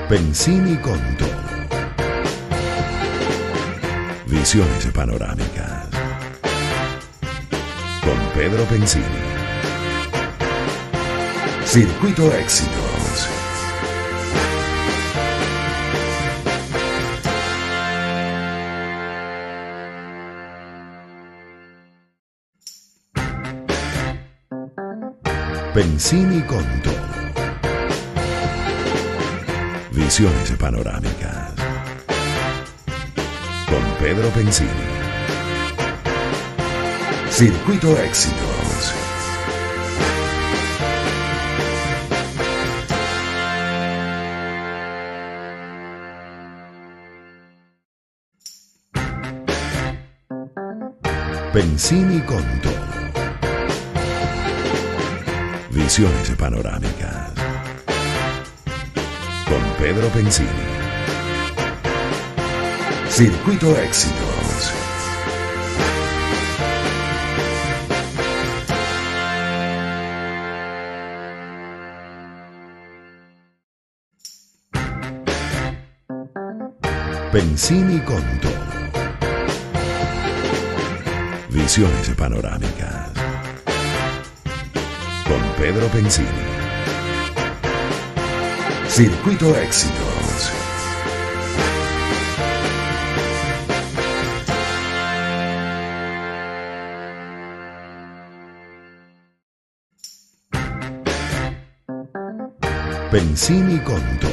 Pensini Conto. Visiones panorámicas. Con Pedro Pensini. Circuito Éxitos. Pensini Conto. Visiones panorámicas. Con Pedro Pensini. Circuito Éxitos. Pensini Conto. Visiones panorámicas. Con Pedro Pensini. Circuito Éxitos. Pensini Conto. Visiones panorámicas. Con Pedro Pensini. Circuito Éxitos. Pensini Conto.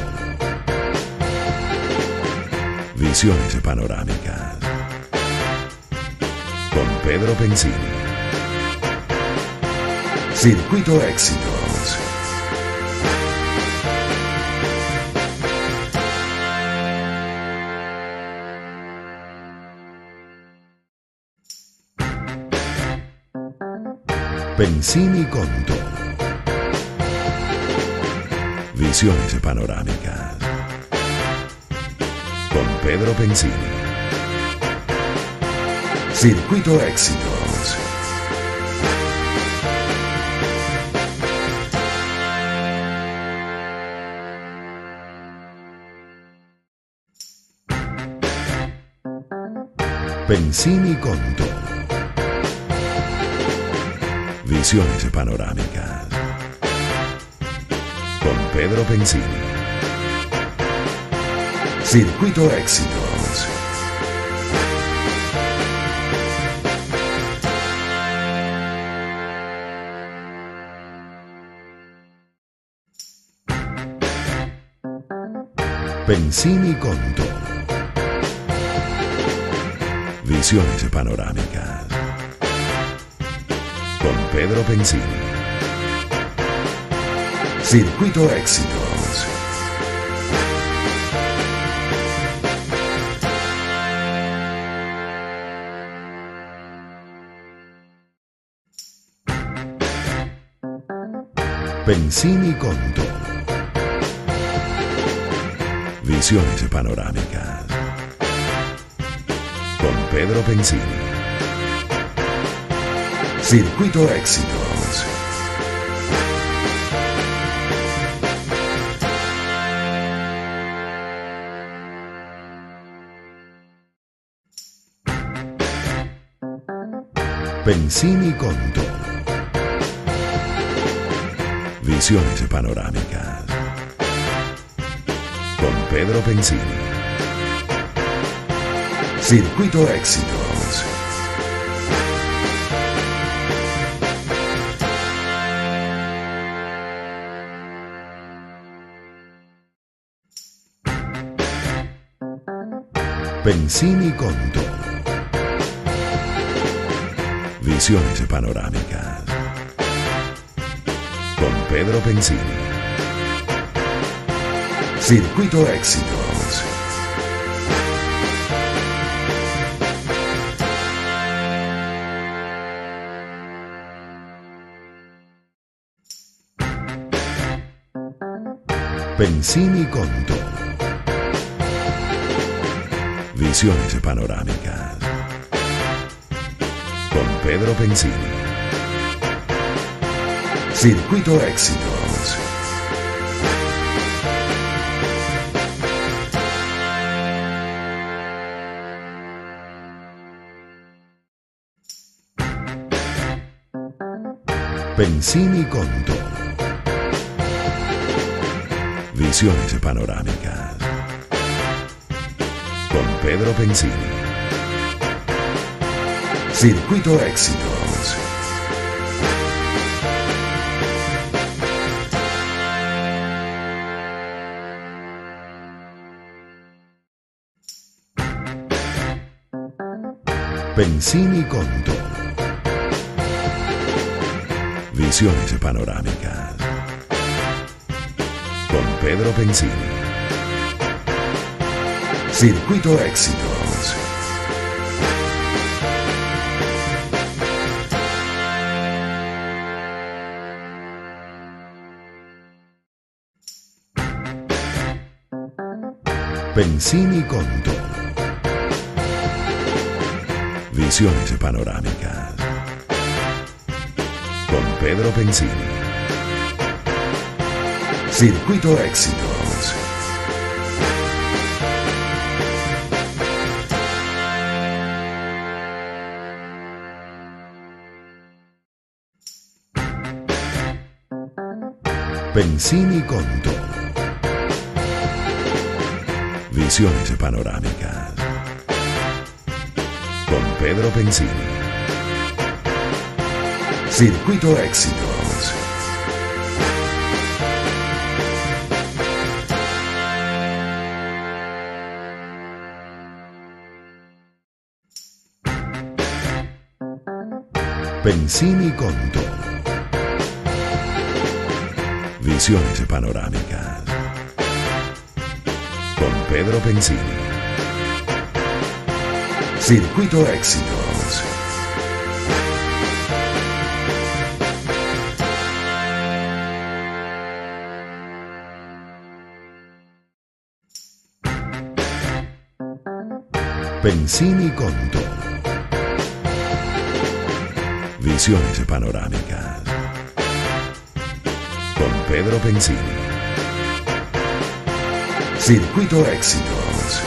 Visiones panorámicas. Con Pedro Pensini. Circuito Éxitos. Pensini Conto. Visiones panorámicas. Con Pedro Pensini. Circuito Éxitos. Pensini Conto. Visiones panorámicas. Con Pedro Pensini. Circuito Éxitos. Pensini Conto. Visiones panorámicas. Con Pedro Pensini. Circuito Éxitos. Pensini Conto. Visiones panorámicas. Con Pedro Pensini. Circuito Éxitos. Pensini Conto. Visiones panorámicas. Con Pedro Pensini. Circuito Éxitos. Pensini Conto. Visiones panorámicas. Con Pedro Pensini. Circuito Éxitos. Pensini Conto. Visiones panorámicas. Con Pedro Pensini. Circuito Éxitos. Pensini con todo. Visiones panorámicas. Con Pedro Pensini. Circuito Éxitos. Pensini con todo. Visiones panorámicas. Con Pedro Pensini. Circuito Éxitos. Pensini con todo. Visiones panorámicas. Con Pedro Pensini. Circuito Éxitos. Pensini con todo. Visiones panorámicas. Con Pedro Pensini. Circuito Éxitos. Pensini con todo. Visiones panorámicas. Con Pedro Pensini. Circuito Éxitos. Pensini con todo. Visiones panorámicas. Con Pedro Pensini. Circuito Éxitos.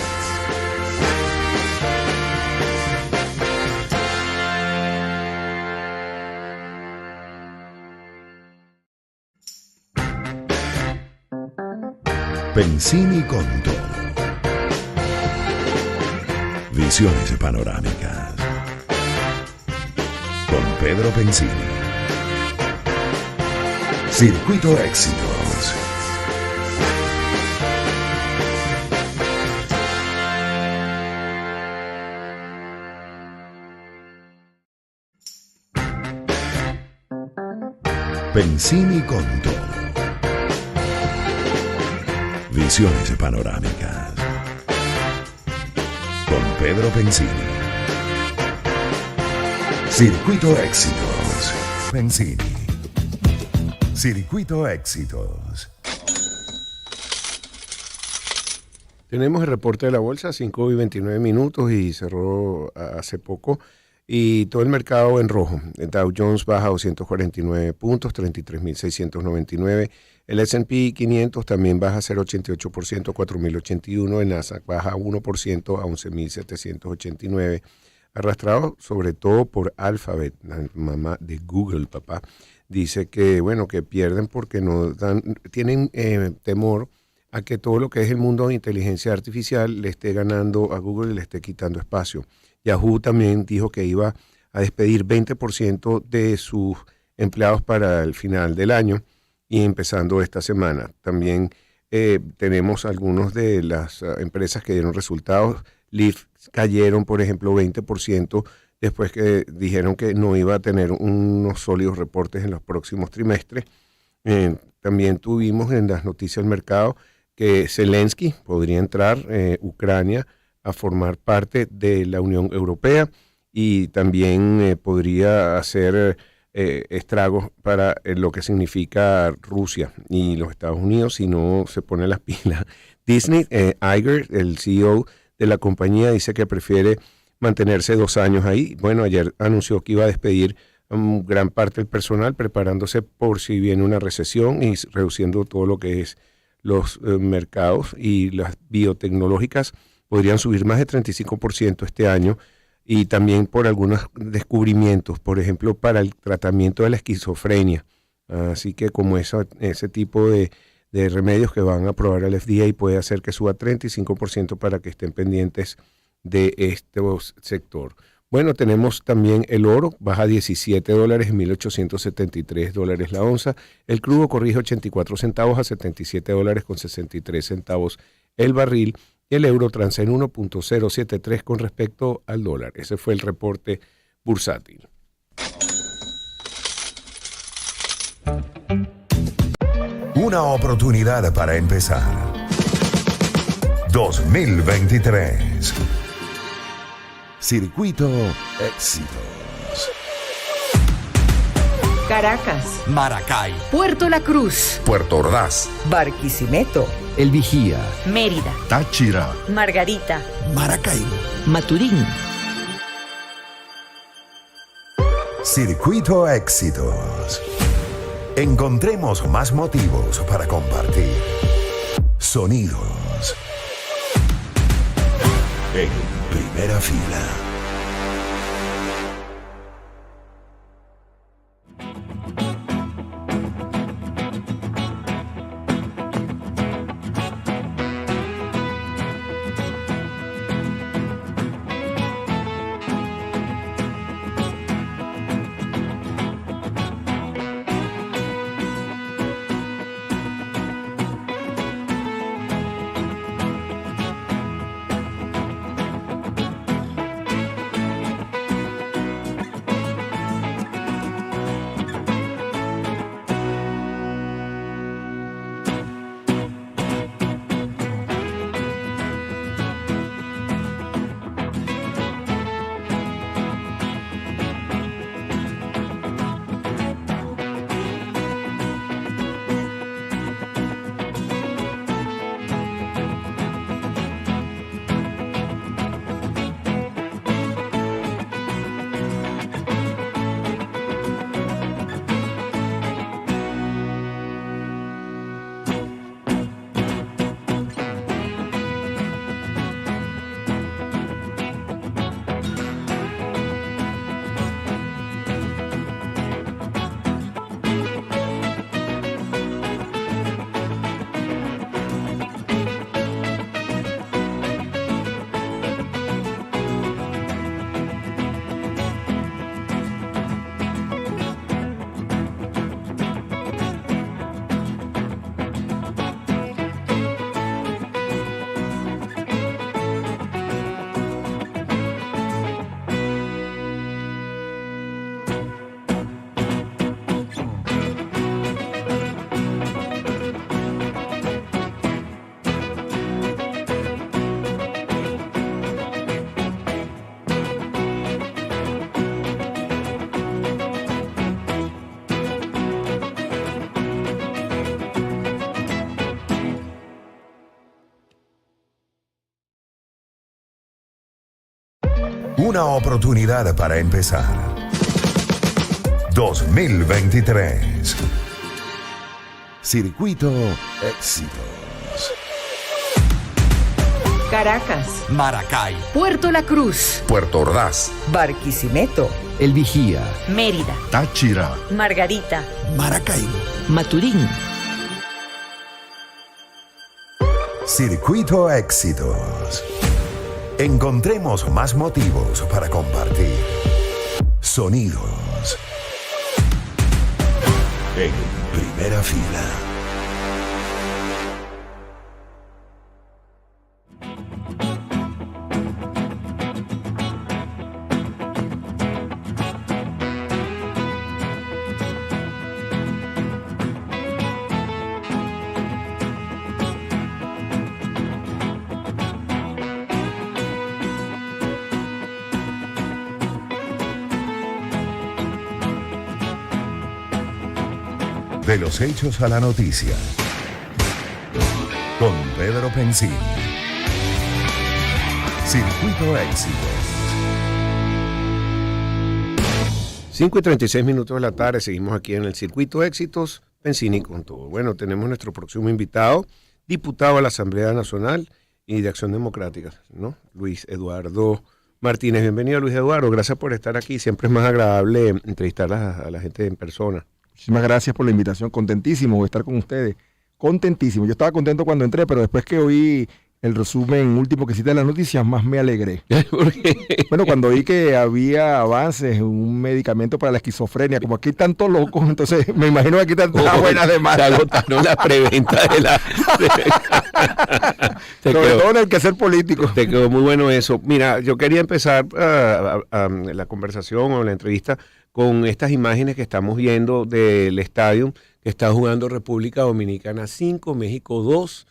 Pensini con todo. Visiones panorámicas. Con Pedro Pensini. Circuito Éxitos. Pensini con todo. Visiones panorámicas. Con Pedro Pensini. Circuito Éxitos. Pensini. Circuito Éxitos. Tenemos el reporte de la bolsa, 5:29 y cerró hace poco. Y todo el mercado en rojo. El Dow Jones baja 249 puntos, 33.699. El S&P 500 también baja 0,88%, 4.081. El Nasdaq baja 1% a 11.789. Arrastrado sobre todo por Alphabet, la mamá de Google, papá. Dice que, bueno, que pierden porque tienen temor a que todo lo que es el mundo de inteligencia artificial le esté ganando a Google y le esté quitando espacio. Yahoo también dijo que iba a despedir 20% de sus empleados para el final del año y empezando esta semana. También tenemos algunas de las empresas que dieron resultados. Lyft cayeron, por ejemplo, 20% después que dijeron que no iba a tener unos sólidos reportes en los próximos trimestres. También tuvimos en las noticias del mercado que Zelensky podría entrar, Ucrania, a formar parte de la Unión Europea y también podría hacer estragos para lo que significa Rusia y los Estados Unidos si no se pone las pilas. Disney, Iger, el CEO de la compañía, dice que prefiere mantenerse 2 años ahí. Bueno, ayer anunció que iba a despedir gran parte del personal, preparándose por si viene una recesión y reduciendo todo lo que es los mercados, y las biotecnológicas podrían subir más de 35% este año y también por algunos descubrimientos, por ejemplo, para el tratamiento de la esquizofrenia. Así que como ese tipo de remedios que van a aprobar al FDA puede hacer que suba 35% para que estén pendientes de este sector. Bueno, tenemos también el oro, baja $17 en $1,873 la onza. El crudo corrige 84 centavos a $77 con 63 centavos el barril. Y el euro transa en 1.073 con respecto al dólar. Ese fue el reporte bursátil. Una oportunidad para empezar. 2023. Circuito Éxitos. Caracas, Maracay, Puerto La Cruz, Puerto Ordaz, Barquisimeto, El Vigía, Mérida, Táchira, Margarita, Maracaibo, Maturín. Circuito Éxitos. Encontremos más motivos para compartir. Sonidos. En primera fila. Una oportunidad para empezar. 2023. Circuito Éxitos. Caracas, Maracay, Puerto La Cruz, Puerto Ordaz, Barquisimeto, El Vigía, Mérida, Táchira, Margarita, Maracaibo, Maturín. Circuito Éxitos. Encontremos más motivos para compartir. Sonidos. En primera fila. De los hechos a la noticia. Con Pedro Pensini. Circuito Éxitos. 5:36 de la tarde, seguimos aquí en el Circuito Éxitos, Pensini con todo. Bueno, tenemos nuestro próximo invitado, diputado a la Asamblea Nacional y de Acción Democrática, ¿no? Luis Eduardo Martínez. Bienvenido, Luis Eduardo. Gracias por estar aquí. Siempre es más agradable entrevistar a la gente en persona. Muchísimas gracias por la invitación. Contentísimo de estar con ustedes. Contentísimo. Yo estaba contento cuando entré, pero después que oí el resumen último que cita en las noticias, más me alegré. ¿Por qué? Bueno, cuando vi que había avances en un medicamento para la esquizofrenia, como aquí están todos locos, entonces me imagino que aquí están todas buenas Se demandas. agotaron la preventa de la... Te Sobre quedó- todo en el quehacer político. Te quedó muy bueno eso. Mira, yo quería empezar la conversación o la entrevista con estas imágenes que estamos viendo del estadio que está jugando República Dominicana 5, México 2.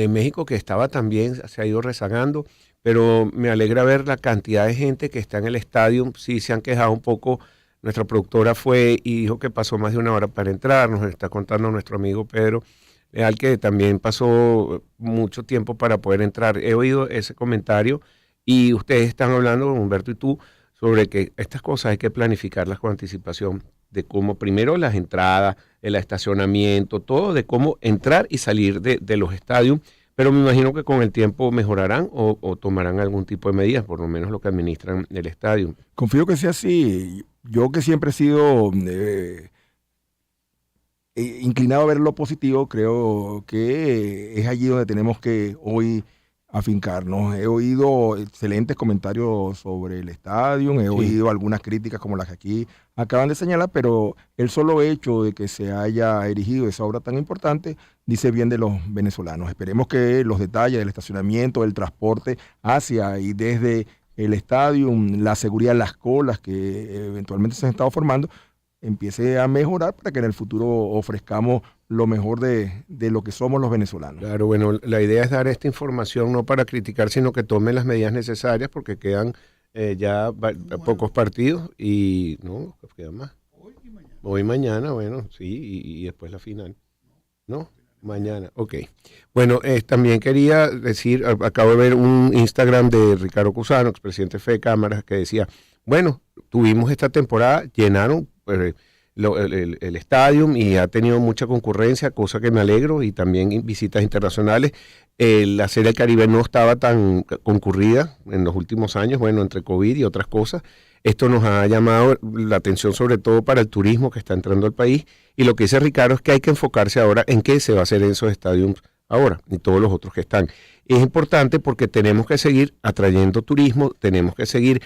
México que estaba también, se ha ido rezagando, pero me alegra ver la cantidad de gente que está en el estadio. Sí, se han quejado un poco. Nuestra productora fue y dijo que pasó más de una hora para entrar. Nos está contando nuestro amigo Pedro Leal que también pasó mucho tiempo para poder entrar. He oído ese comentario y ustedes están hablando, Humberto y tú, sobre que estas cosas hay que planificarlas con anticipación, de cómo primero las entradas, el estacionamiento, todo, de cómo entrar y salir de los estadios, pero me imagino que con el tiempo mejorarán o tomarán algún tipo de medidas, por lo menos lo que administran el estadio. Confío que sea así. Yo que siempre he sido inclinado a ver lo positivo, creo que es allí donde tenemos que hoy afincarnos. He oído excelentes comentarios sobre el estadio, he oído algunas críticas como las que aquí acaban de señalar, pero el solo hecho de que se haya erigido esa obra tan importante dice bien de los venezolanos. Esperemos que los detalles del estacionamiento, del transporte hacia y desde el estadio, la seguridad, las colas que eventualmente se han estado formando, empiece a mejorar para que en el futuro ofrezcamos lo mejor de lo que somos los venezolanos. Claro, bueno, la idea es dar esta información no para criticar, sino que tomen las medidas necesarias porque quedan pocos partidos y no, quedan más. Hoy y mañana, bueno, sí, y después la final. ¿No? Mañana, ok. Bueno, también quería decir, acabo de ver un Instagram de Ricardo Cusano, expresidente de Fede Cámaras, que decía, bueno, tuvimos esta temporada, llenaron el estadio y ha tenido mucha concurrencia, cosa que me alegro, y también visitas internacionales. La Serie del Caribe no estaba tan concurrida en los últimos años, bueno, entre COVID y otras cosas. Esto nos ha llamado la atención sobre todo para el turismo que está entrando al país, y lo que dice Ricardo es que hay que enfocarse ahora en qué se va a hacer en esos estadios ahora y todos los otros que están. Es importante porque tenemos que seguir atrayendo turismo, tenemos que seguir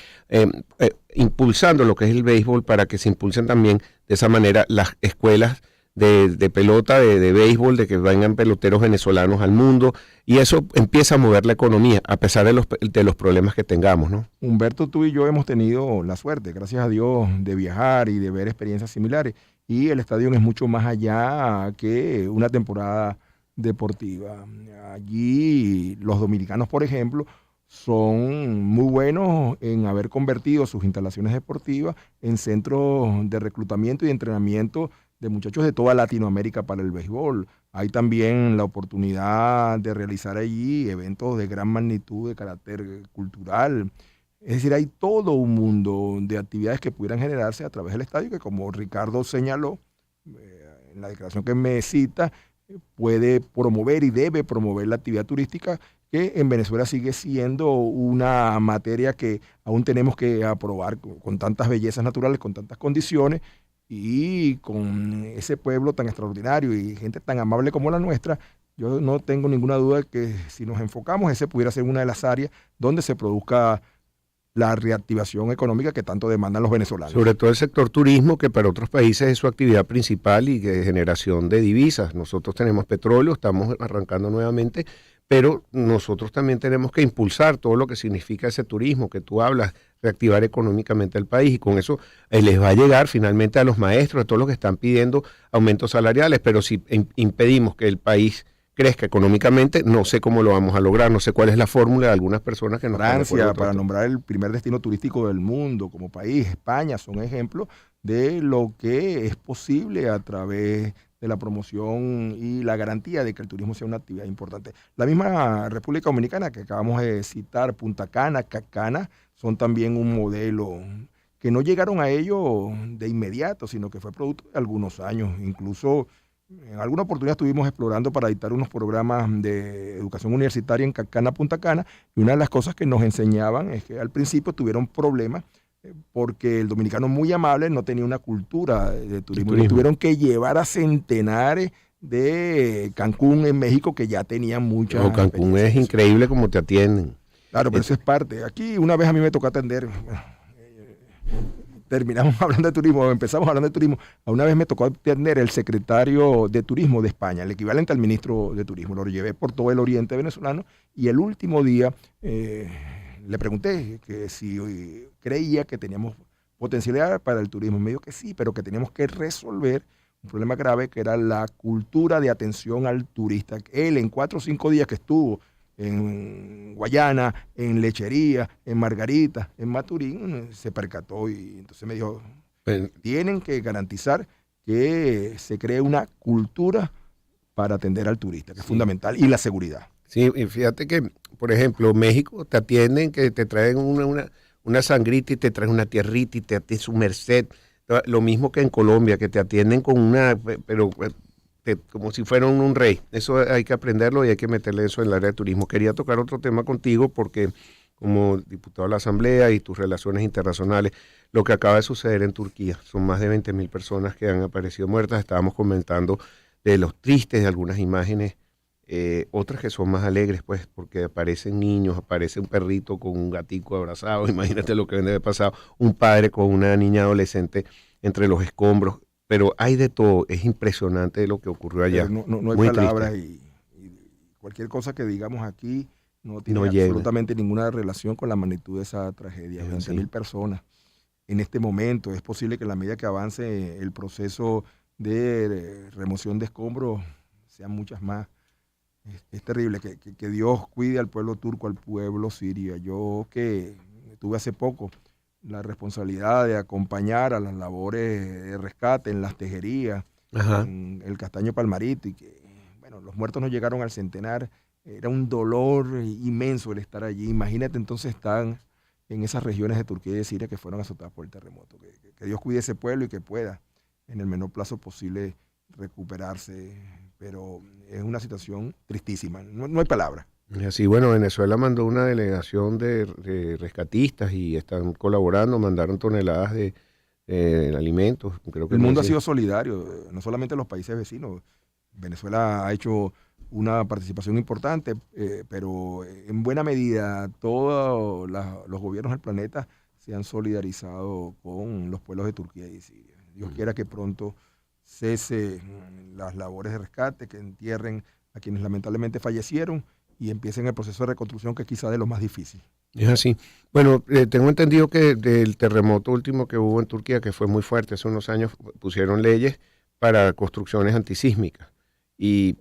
impulsando lo que es el béisbol para que se impulsen también de esa manera las escuelas de pelota, de béisbol, de que vengan peloteros venezolanos al mundo, y eso empieza a mover la economía a pesar de los problemas que tengamos, ¿no? Humberto, tú y yo hemos tenido la suerte, gracias a Dios, de viajar y de ver experiencias similares, y el estadio es mucho más allá que una temporada deportiva. Allí los dominicanos, por ejemplo, son muy buenos en haber convertido sus instalaciones deportivas en centros de reclutamiento y de entrenamiento de muchachos de toda Latinoamérica para el béisbol. Hay también la oportunidad de realizar allí eventos de gran magnitud de carácter cultural. Es decir, hay todo un mundo de actividades que pudieran generarse a través del estadio que, como Ricardo señaló en la declaración que me cita, puede promover y debe promover la actividad turística, que en Venezuela sigue siendo una materia que aún tenemos que aprobar con tantas bellezas naturales, con tantas condiciones, y con ese pueblo tan extraordinario y gente tan amable como la nuestra. Yo no tengo ninguna duda que si nos enfocamos, ese pudiera ser una de las áreas donde se produzca la reactivación económica que tanto demandan los venezolanos. Sobre todo el sector turismo, que para otros países es su actividad principal y de generación de divisas. Nosotros tenemos petróleo, estamos arrancando nuevamente, pero nosotros también tenemos que impulsar todo lo que significa ese turismo que tú hablas, reactivar económicamente el país, y con eso les va a llegar finalmente a los maestros, a todos los que están pidiendo aumentos salariales, pero si impedimos que el país crezca económicamente, no sé cómo lo vamos a lograr, no sé cuál es la fórmula de algunas personas que no están de Francia, acuerdo para nombrar el primer destino turístico del mundo como país, España, son ejemplos de lo que es posible a través de la promoción y la garantía de que el turismo sea una actividad importante. La misma República Dominicana que acabamos de citar, Punta Cana, Cacana, son también un modelo que no llegaron a ello de inmediato, sino que fue producto de algunos años. Incluso En alguna oportunidad estuvimos explorando para dictar unos programas de educación universitaria en Cacana, Punta Cana, y una de las cosas que nos enseñaban es que al principio tuvieron problemas porque el dominicano muy amable no tenía una cultura de turismo. Y tuvieron que llevar a centenares de Cancún en México que ya tenían muchas. No, Cancún es increíble como te atienden. Claro, pero eso es parte. Aquí una vez a mí me tocó atender, terminamos hablando de turismo, empezamos hablando de turismo, una vez me tocó atender el secretario de Turismo de España, el equivalente al ministro de Turismo. Lo llevé por todo el oriente venezolano y el último día le pregunté que si creía que teníamos potencialidad para el turismo. Me dijo que sí, pero que teníamos que resolver un problema grave que era la cultura de atención al turista. Él en 4 o 5 días que estuvo en Guayana, en Lechería, en Margarita, en Maturín, se percató y entonces me dijo, tienen que garantizar que se cree una cultura para atender al turista, que es fundamental, y la seguridad. Sí, y fíjate que, por ejemplo, México te atienden, que te traen una sangrita y te traen una tierrita y te atienden su merced. Lo mismo que en Colombia, que te atienden con pero como si fueran un rey. Eso hay que aprenderlo y hay que meterle eso en el área de turismo. Quería tocar otro tema contigo porque como diputado de la Asamblea y tus relaciones internacionales, lo que acaba de suceder en Turquía, son más de 20.000 personas que han aparecido muertas. Estábamos comentando de los tristes, de algunas imágenes, otras que son más alegres, pues, porque aparecen niños, aparece un perrito con un gatico abrazado, imagínate lo que debe haber pasado, un padre con una niña adolescente entre los escombros, pero hay de todo, es impresionante lo que ocurrió allá. No hay muy palabras y cualquier cosa que digamos aquí no tiene absolutamente ninguna relación con la magnitud de esa tragedia. 20.000 personas en este momento. Es posible que en la medida que avance el proceso de remoción de escombros sean muchas más. Es terrible que Dios cuide al pueblo turco, al pueblo sirio. Yo que tuve hace poco la responsabilidad de acompañar a las labores de rescate en las tejerías, en el Castaño Palmarito, y que, bueno, los muertos no llegaron al centenar. Era un dolor inmenso el estar allí. Imagínate entonces estar en esas regiones de Turquía y de Siria que fueron azotadas por el terremoto. Que Dios cuide ese pueblo y que pueda en el menor plazo posible recuperarse, pero es una situación tristísima, no hay palabra. Así, bueno, Venezuela mandó una delegación de rescatistas y están colaborando, mandaron toneladas de alimentos. Creo que el mundo ha sido solidario, no solamente los países vecinos. Venezuela ha hecho una participación importante, pero en buena medida todos los gobiernos del planeta se han solidarizado con los pueblos de Turquía y Siria. Dios quiera que pronto cese las labores de rescate, que entierren a quienes lamentablemente fallecieron y empiecen el proceso de reconstrucción, que quizá de lo más difícil. Es así. Bueno, tengo entendido que del terremoto último que hubo en Turquía, que fue muy fuerte, hace unos años pusieron leyes para construcciones antisísmicas,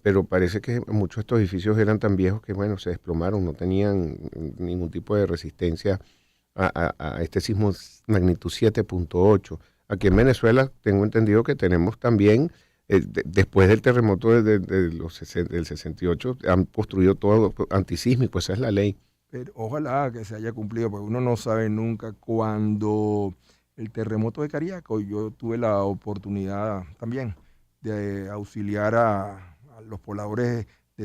pero parece que muchos de estos edificios eran tan viejos que, bueno, se desplomaron, no tenían ningún tipo de resistencia a este sismo magnitud 7.8. Aquí en Venezuela tengo entendido que tenemos también, después del terremoto del 68, han construido todo antisísmico, esa es la ley. Pero ojalá que se haya cumplido, porque uno no sabe nunca cuándo el terremoto de Cariaco. Yo tuve la oportunidad también de auxiliar a los pobladores de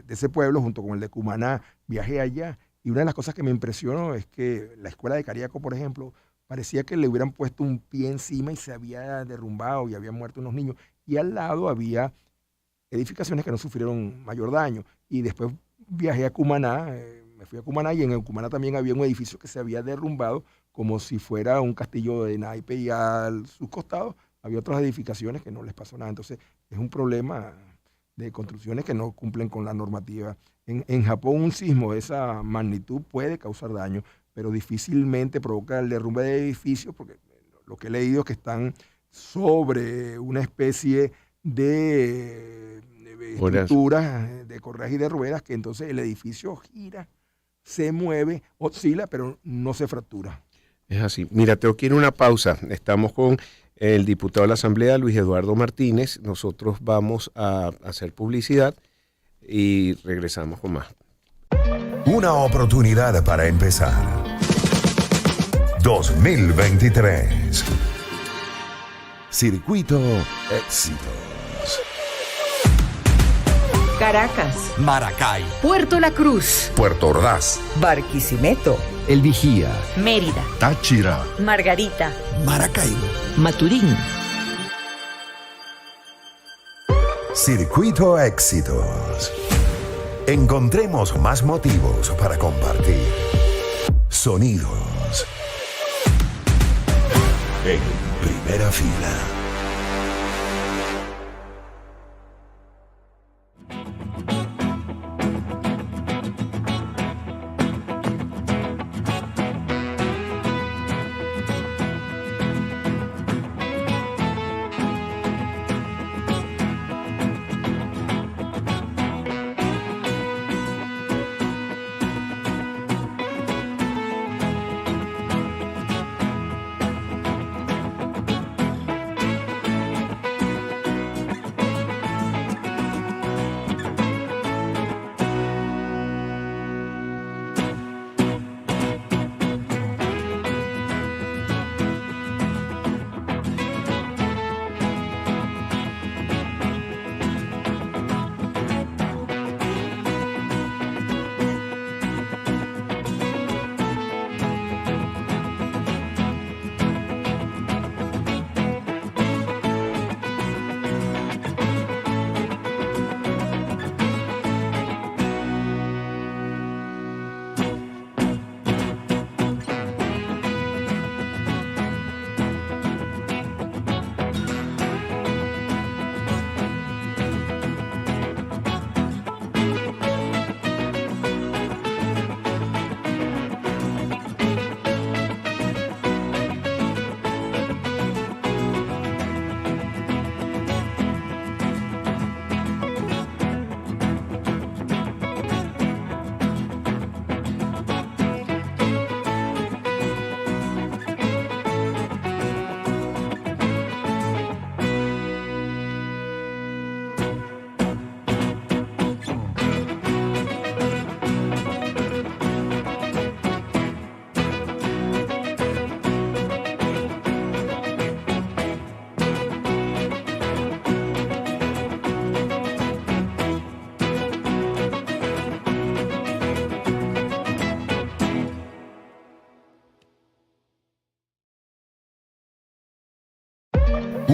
ese pueblo junto con el de Cumaná. Viajé allá. Y una de las cosas que me impresionó es que la escuela de Cariaco, por ejemplo, parecía que le hubieran puesto un pie encima y se había derrumbado y habían muerto unos niños. Y al lado había edificaciones que no sufrieron mayor daño. Y después viajé a Cumaná, me fui a Cumaná, y en Cumaná también había un edificio que se había derrumbado como si fuera un castillo de naipe, y a sus costados había otras edificaciones que no les pasó nada. Entonces es un problema de construcciones que no cumplen con la normativa. En Japón un sismo de esa magnitud puede causar daño, pero difícilmente provoca el derrumbe de edificios, porque lo que he leído es que están sobre una especie de estructuras de correas y de ruedas, que entonces el edificio gira, se mueve, oscila, pero no se fractura. Es así. Mira, tengo que ir a una pausa. Estamos con el diputado de la Asamblea, Luis Eduardo Martínez. Nosotros vamos a hacer publicidad y regresamos con más. Una oportunidad para empezar. 2023. Circuito Éxitos. Caracas, Maracay, Puerto La Cruz, Puerto Ordaz, Barquisimeto, El Vigía, Mérida, Táchira, Margarita, Maracaibo, Maturín. Circuito Éxitos. Encontremos más motivos para compartir. Sonidos. En primera fila.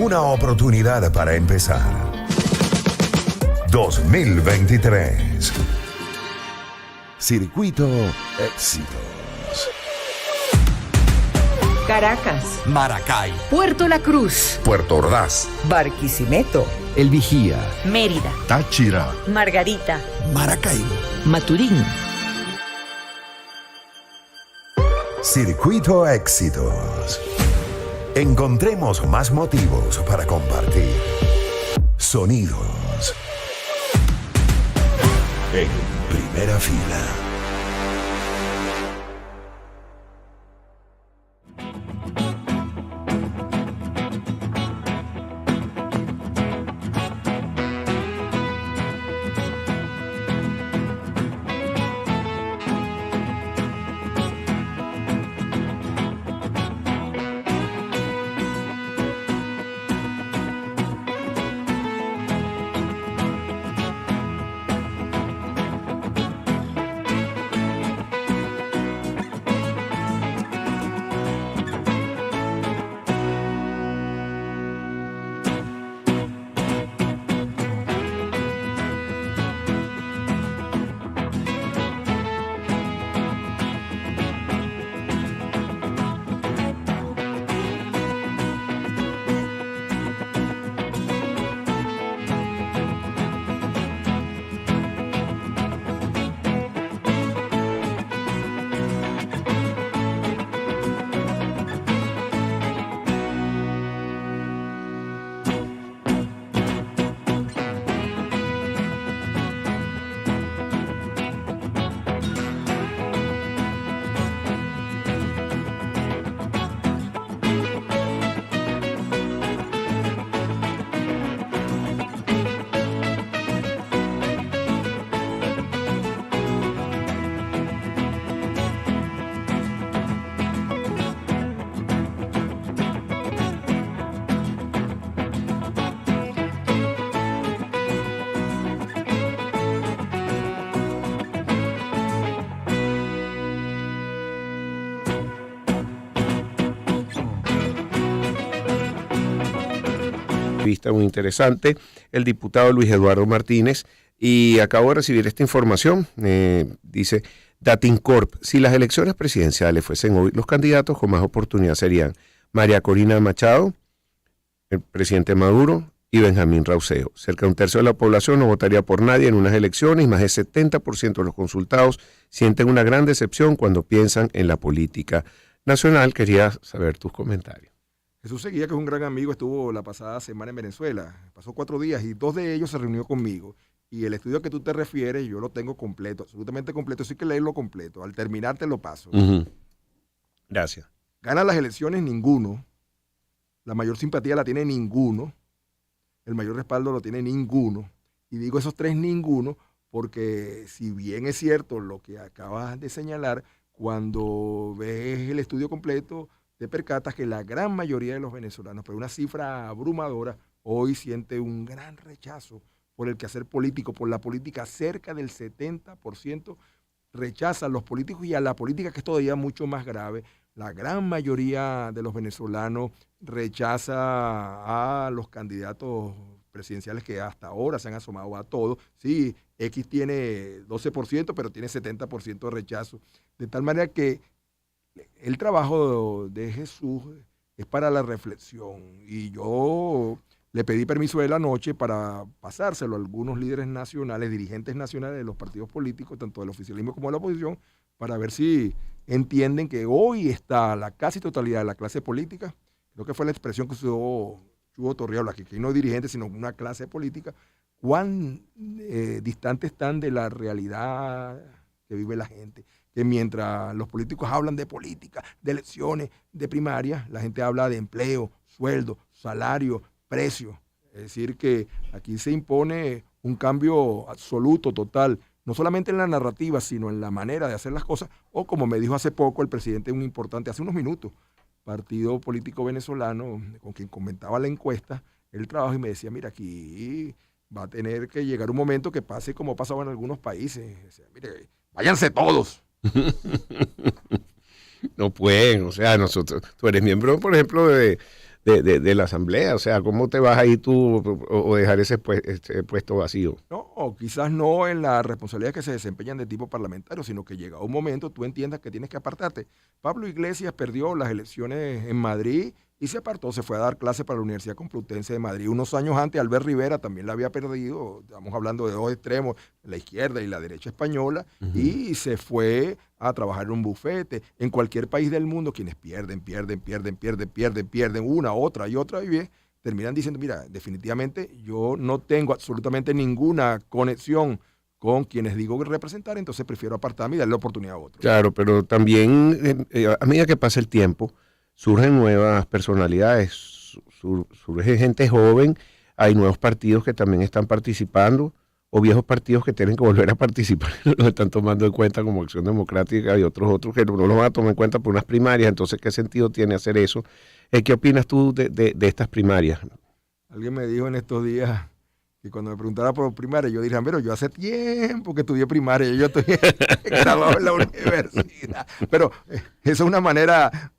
Una oportunidad para empezar. 2023. Circuito Éxitos. Caracas, Maracay, Puerto La Cruz, Puerto Ordaz, Barquisimeto, El Vigía, Mérida, Táchira, Margarita, Maracaibo, Maturín. Circuito Éxitos. Encontremos más motivos para compartir. Sonidos. En primera fila. entrevista muy interesante, el diputado Luis Eduardo Martínez, y acabo de recibir esta información, dice Datincorp, si las elecciones presidenciales fuesen hoy, los candidatos con más oportunidad serían María Corina Machado, el presidente Maduro y Benjamín Rauseo. Cerca de un tercio de la población no votaría por nadie en unas elecciones y más del 70% de los consultados sienten una gran decepción cuando piensan en la política nacional. Quería saber tus comentarios. Jesús Seguía, que es un gran amigo, estuvo la pasada semana en Venezuela. Pasó 4 días y 2 de ellos se reunió conmigo. Y el estudio a que tú te refieres, yo lo tengo completo, absolutamente completo. Eso hay que leerlo completo. Al terminar te lo paso. Gracias. Gana las elecciones ninguno. La mayor simpatía la tiene ninguno. El mayor respaldo lo tiene ninguno. Y digo esos 3 ninguno porque si bien es cierto lo que acabas de señalar, cuando ves el estudio completo te percatas que la gran mayoría de los venezolanos, pero una cifra abrumadora, hoy siente un gran rechazo por el quehacer político, por la política. Cerca del 70% rechaza a los políticos y a la política, que es todavía mucho más grave. La gran mayoría de los venezolanos rechaza a los candidatos presidenciales que hasta ahora se han asomado a todos. Sí, X tiene 12%, pero tiene 70% de rechazo. De tal manera que el trabajo de Jesús es para la reflexión. Y yo le pedí permiso de la noche para pasárselo a algunos líderes nacionales, dirigentes nacionales de los partidos políticos, tanto del oficialismo como de la oposición, para ver si entienden que hoy está la casi totalidad de la clase política. Creo que fue la expresión que usó Chugo Torriabla, que no dirigentes, sino una clase política, cuán distantes están de la realidad que vive la gente. Que mientras los políticos hablan de política, de elecciones, de primarias, la gente habla de empleo, sueldo, salario, precio. Es decir, que aquí se impone un cambio absoluto, total, no solamente en la narrativa, sino en la manera de hacer las cosas, o como me dijo hace poco el presidente, un importante, hace unos minutos, partido político venezolano, con quien comentaba la encuesta, el trabajo, y me decía, mira, aquí va a tener que llegar un momento que pase como pasaba en algunos países. O sea, mire, váyanse todos. No pueden, o sea, nosotros, tú eres miembro, por ejemplo, de la asamblea, o sea, ¿cómo te vas a ir tú o dejar ese puesto vacío? No, quizás no en las responsabilidades que se desempeñan de tipo parlamentario, sino que llega un momento, tú entiendas que tienes que apartarte. Pablo Iglesias perdió las elecciones en Madrid y se apartó, se fue a dar clase para la Universidad Complutense de Madrid. Unos años antes, Albert Rivera también la había perdido, estamos hablando de 2 extremos, la izquierda y la derecha española, y se fue a trabajar en un bufete. En cualquier país del mundo, quienes pierden una, otra y otra vez, terminan diciendo, mira, definitivamente yo no tengo absolutamente ninguna conexión con quienes digo representar, entonces prefiero apartarme y darle la oportunidad a otros. Claro, pero también a medida que pasa el tiempo, surgen nuevas personalidades, surge gente joven, hay nuevos partidos que también están participando, o viejos partidos que tienen que volver a participar, los están tomando en cuenta como Acción Democrática y otros que no los van a tomar en cuenta por unas primarias. Entonces, ¿qué sentido tiene hacer eso? ¿Qué opinas tú de estas primarias? Alguien me dijo en estos días que cuando me preguntara por primaria, yo diría, pero yo hace tiempo que estudié primaria, yo estoy graduado en la universidad. Pero esa es una manera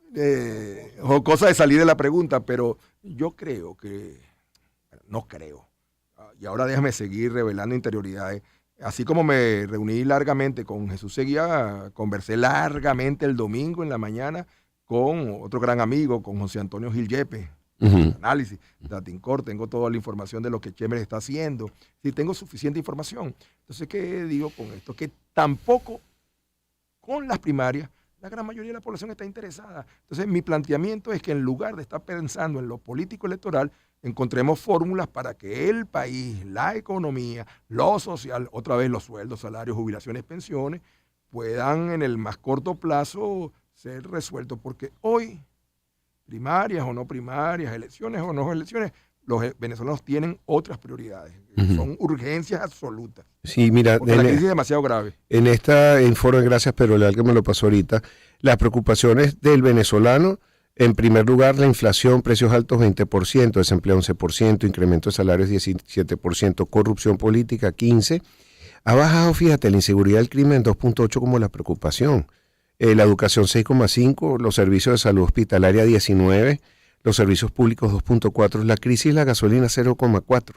jocosa de salir de la pregunta, pero yo creo que, no creo, y ahora déjame seguir revelando interioridades. Así como me reuní largamente con Jesús Seguía, conversé largamente el domingo en la mañana con otro gran amigo, con José Antonio Gil Yepes, análisis, Datincorp, tengo toda la información de lo que Chemer está haciendo, sí, tengo suficiente información. Entonces, ¿qué digo con esto? Que tampoco con las primarias la gran mayoría de la población está interesada. Entonces, mi planteamiento es que en lugar de estar pensando en lo político electoral, encontremos fórmulas para que el país, la economía, lo social, otra vez los sueldos, salarios, jubilaciones, pensiones, puedan en el más corto plazo ser resueltos. Porque hoy, primarias o no primarias, elecciones o no elecciones, los venezolanos tienen otras prioridades. Son urgencias absolutas. Sí, mira, porque la crisis es demasiado grave. En esta informe, gracias, pero el que me lo pasó ahorita, las preocupaciones del venezolano, en primer lugar, la inflación, precios altos 20%, desempleo 11%, incremento de salarios 17%, corrupción política 15%. Ha bajado, fíjate, la inseguridad del crimen 2.8% como la preocupación. La educación 6.5%, los servicios de salud hospitalaria 19%, los servicios públicos 2.4, la crisis, la gasolina 0.4.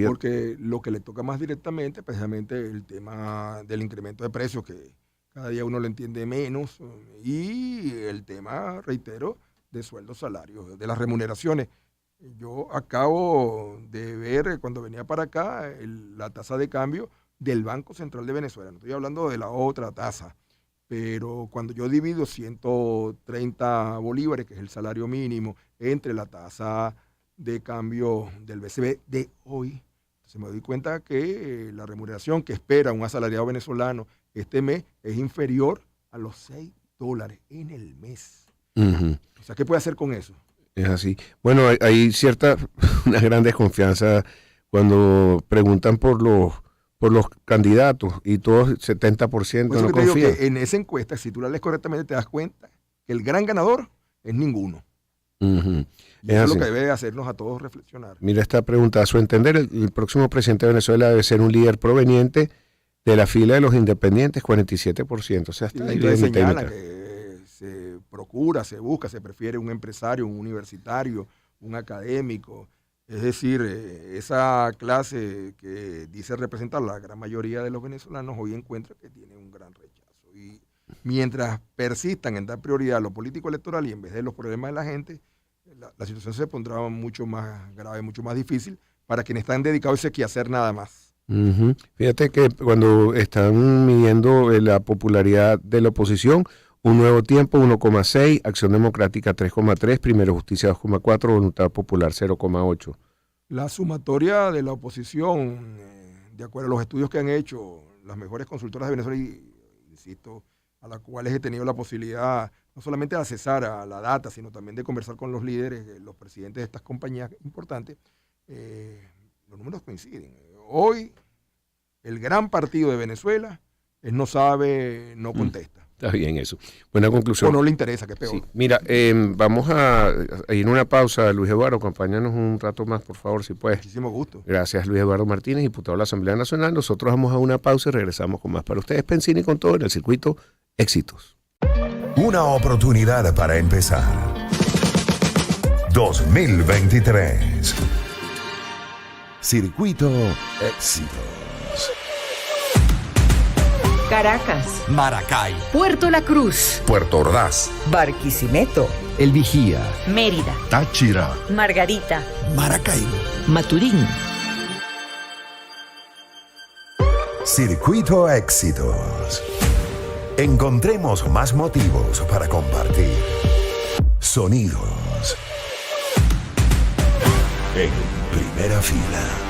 Porque lo que le toca más directamente, precisamente el tema del incremento de precios, que cada día uno lo entiende menos, y el tema, reitero, de sueldos, salarios, de las remuneraciones. Yo acabo de ver, cuando venía para acá, la tasa de cambio del Banco Central de Venezuela. No estoy hablando de la otra tasa, pero cuando yo divido 130 bolívares, que es el salario mínimo, entre la tasa de cambio del BCB de hoy, se me doy cuenta que la remuneración que espera un asalariado venezolano este mes es inferior a los $6 en el mes. Uh-huh. O sea, ¿qué puede hacer con eso? Es así. Bueno, hay cierta, una gran desconfianza cuando preguntan por los candidatos y todos 70% Por eso no que te confían. digo que en esa encuesta, si tú la lees correctamente, te das cuenta que el gran ganador es ninguno. Uh-huh. Y eso es lo que debe hacernos a todos reflexionar. Mira esta pregunta. A su entender, el próximo presidente de Venezuela debe ser un líder proveniente de la fila de los independientes, 47%. O sea, está ahí Entonces de mitad y señala mitad. que se procura, se busca, se prefiere un empresario, un universitario, un académico. Es decir, esa clase que dice representar la gran mayoría de los venezolanos hoy encuentra que tiene un gran rechazo. Y mientras persistan en dar prioridad a lo político electoral y en vez de los problemas de la gente, la situación se pondrá mucho más grave, mucho más difícil para quienes están dedicados a ese quehacer nada más. Uh-huh. Fíjate que cuando están midiendo la popularidad de la oposición, Un Nuevo Tiempo 1,6, Acción Democrática 3,3, Primero Justicia 2,4, Voluntad Popular 0,8. La sumatoria de la oposición, de acuerdo a los estudios que han hecho las mejores consultoras de Venezuela, y insisto, a las cuales he tenido la posibilidad no solamente de accesar a la data, sino también de conversar con los líderes, los presidentes de estas compañías importantes, los números coinciden. Hoy, el gran partido de Venezuela es no sabe, no contesta. Está bien eso. Buena conclusión. O no le interesa, que es peor. Sí. Mira, vamos a ir a una pausa. Luis Eduardo, acompáñanos un rato más, por favor, si puedes. Muchísimo gusto. Gracias, Luis Eduardo Martínez, diputado de la Asamblea Nacional. Nosotros vamos a una pausa y regresamos con más para ustedes. Pensini con todo en el circuito Éxitos. Una oportunidad para empezar. 2023. Circuito Éxitos. Caracas, Maracay, Puerto La Cruz, Puerto Ordaz. Barquisimeto, El Vigía, Mérida, Táchira, Margarita, Maracaibo. Maturín. Circuito Éxitos. Encontremos más motivos para compartir. Sonidos. En primera fila.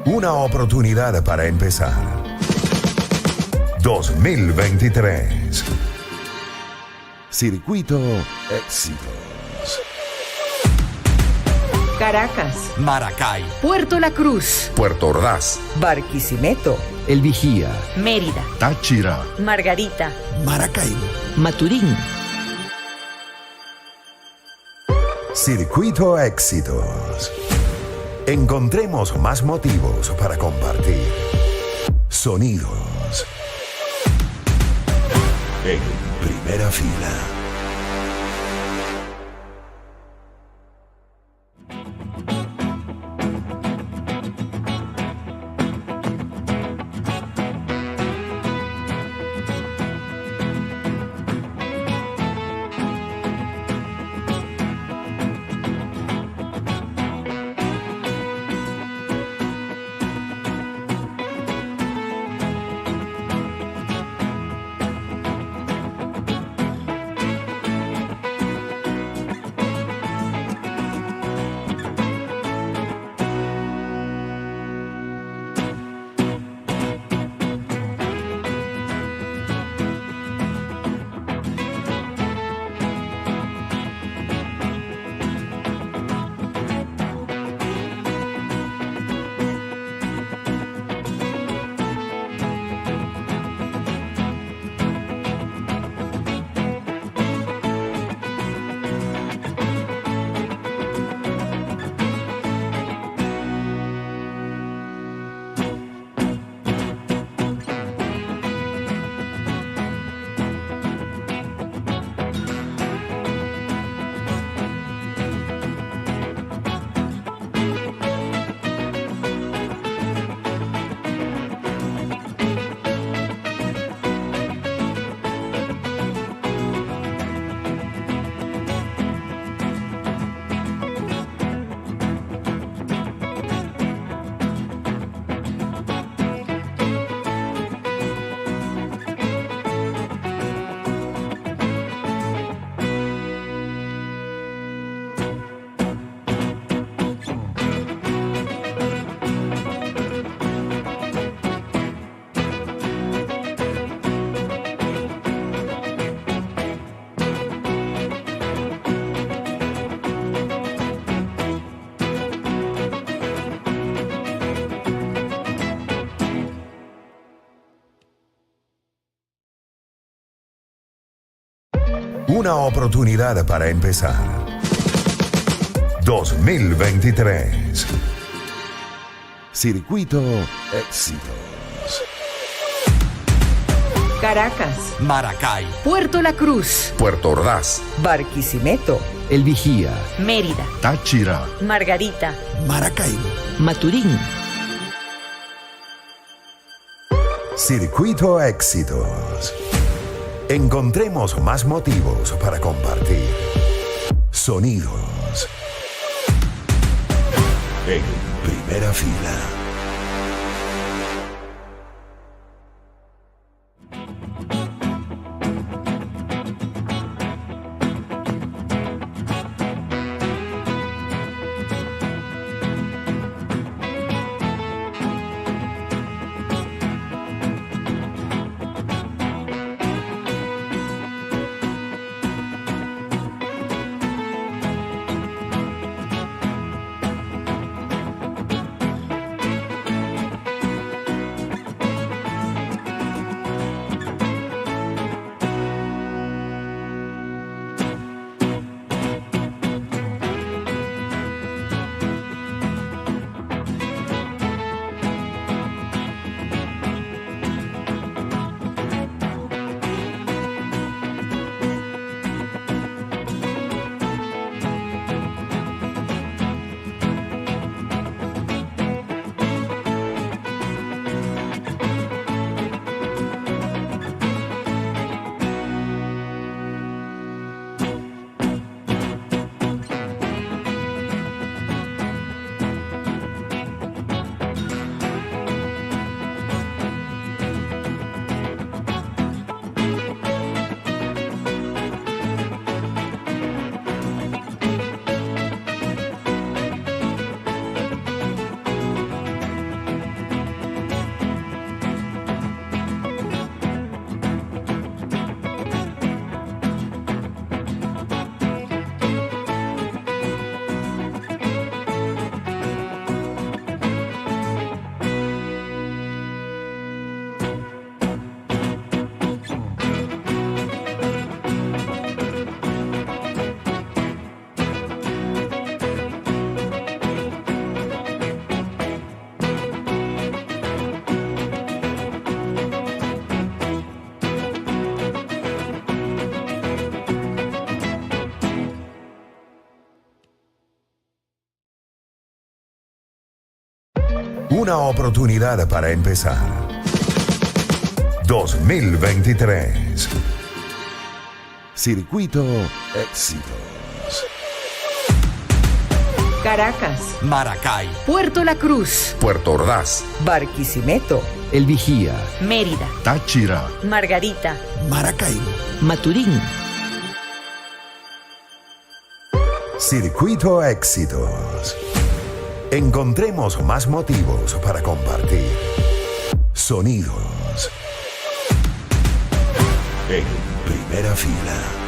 Una oportunidad para empezar. 2023. Circuito Éxitos. Caracas, Maracay, Puerto La Cruz, Puerto Ordaz. Barquisimeto, El Vigía, Mérida, Táchira, Margarita, Maracaibo, Maturín. Circuito Éxitos. Encontremos más motivos para compartir. Sonidos. En primera fila. Una oportunidad para empezar. 2023. Circuito Éxitos. Caracas, Maracay, Puerto La Cruz, Puerto Ordaz. Barquisimeto, El Vigía, Mérida, Táchira, Margarita, Maracaibo, Maturín. Circuito Éxitos. Encontremos más motivos para compartir. Sonidos. En primera fila. Una oportunidad para empezar. 2023. Circuito Éxitos. Caracas, Maracay, Puerto La Cruz, Puerto Ordaz. Barquisimeto, El Vigía, Mérida, Táchira, Margarita, Maracaibo, Maturín. Circuito Éxitos. Encontremos más motivos para compartir. Sonidos. En primera fila.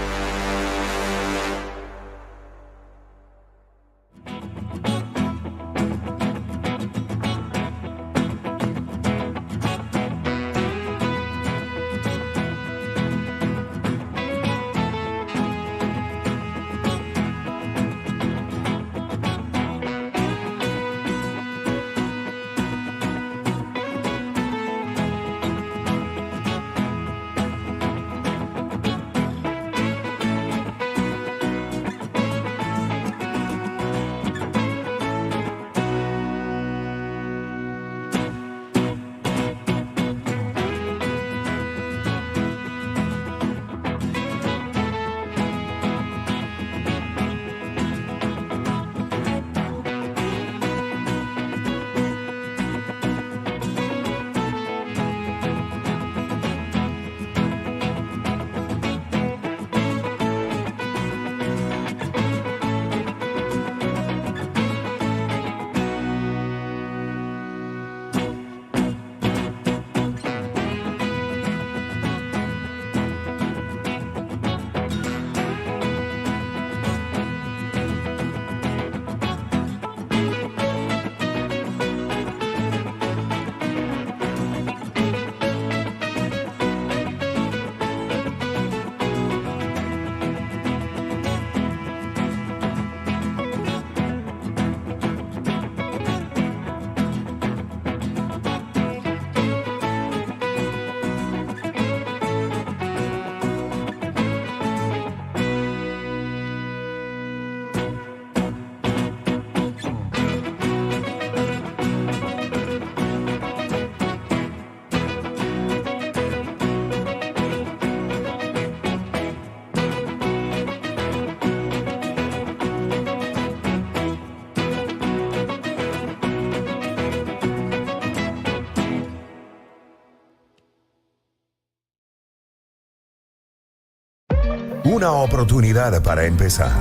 Una oportunidad para empezar.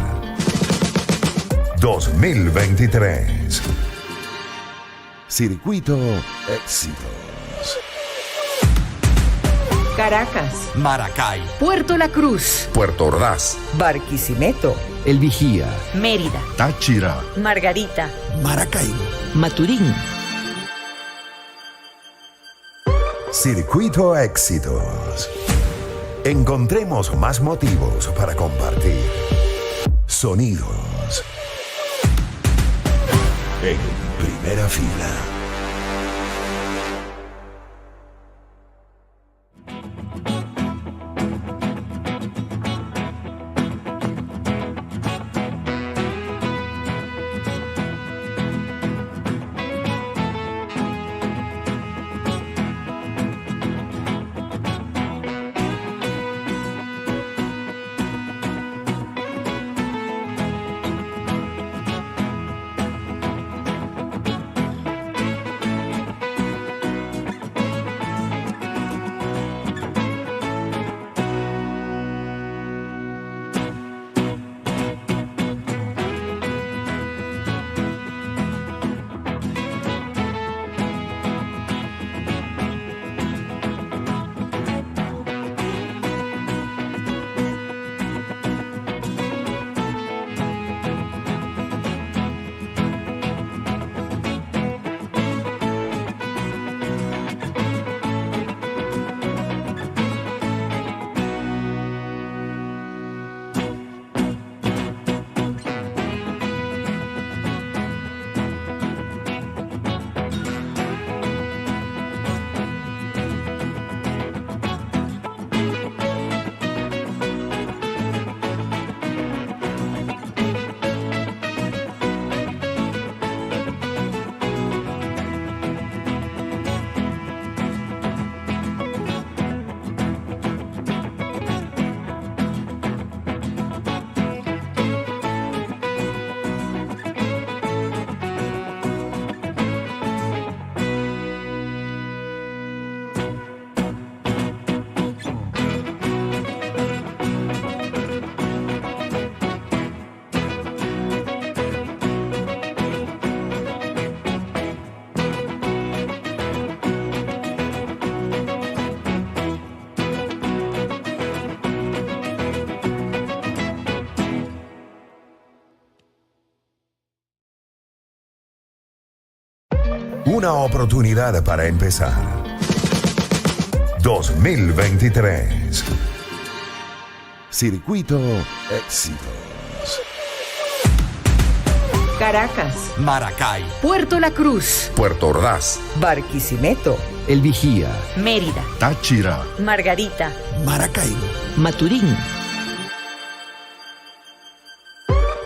2023. Circuito Éxitos. Caracas, Maracay, Puerto La Cruz, Puerto Ordaz. Barquisimeto, El Vigía, Mérida, Táchira, Margarita, Maracaibo, Maturín. Circuito Éxitos. Encontremos más motivos para compartir. Sonidos. En primera fila. Una oportunidad para empezar. 2023. Circuito Éxitos. Caracas, Maracay, Puerto La Cruz, Puerto Ordaz. Barquisimeto, El Vigía, Mérida, Táchira, Margarita, Maracaibo, Maturín.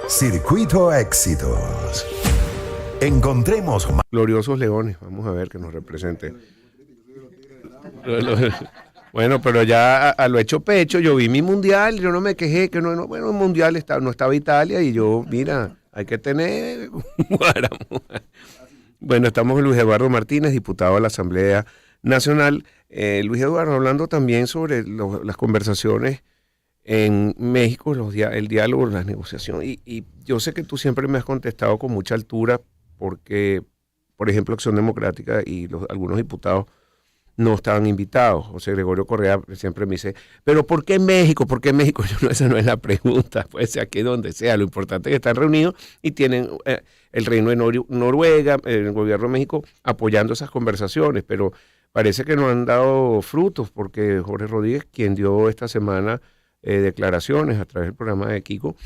Circuito Éxitos. Encontremos más. Gloriosos Leones, vamos a ver que nos represente. Bueno, pero ya a lo hecho pecho, yo vi mi mundial, yo no me quejé, que bueno, el mundial no estaba Italia y yo, mira, hay que tener Guáramo. Bueno, estamos con Luis Eduardo Martínez, diputado de la Asamblea Nacional. Luis Eduardo, hablando también sobre las conversaciones en México, el diálogo, las negociaciones, y yo sé que tú siempre me has contestado con mucha altura porque, por ejemplo, Acción Democrática y algunos diputados no estaban invitados. José Gregorio Correa siempre me dice, pero ¿por qué México? ¿Por qué México? Esa no es la pregunta, puede ser aquí donde sea, lo importante es que están reunidos y tienen el Reino de Noruega, el gobierno de México apoyando esas conversaciones, pero parece que no han dado frutos porque Jorge Rodríguez, quien dio esta semana declaraciones a través del programa de Kiko,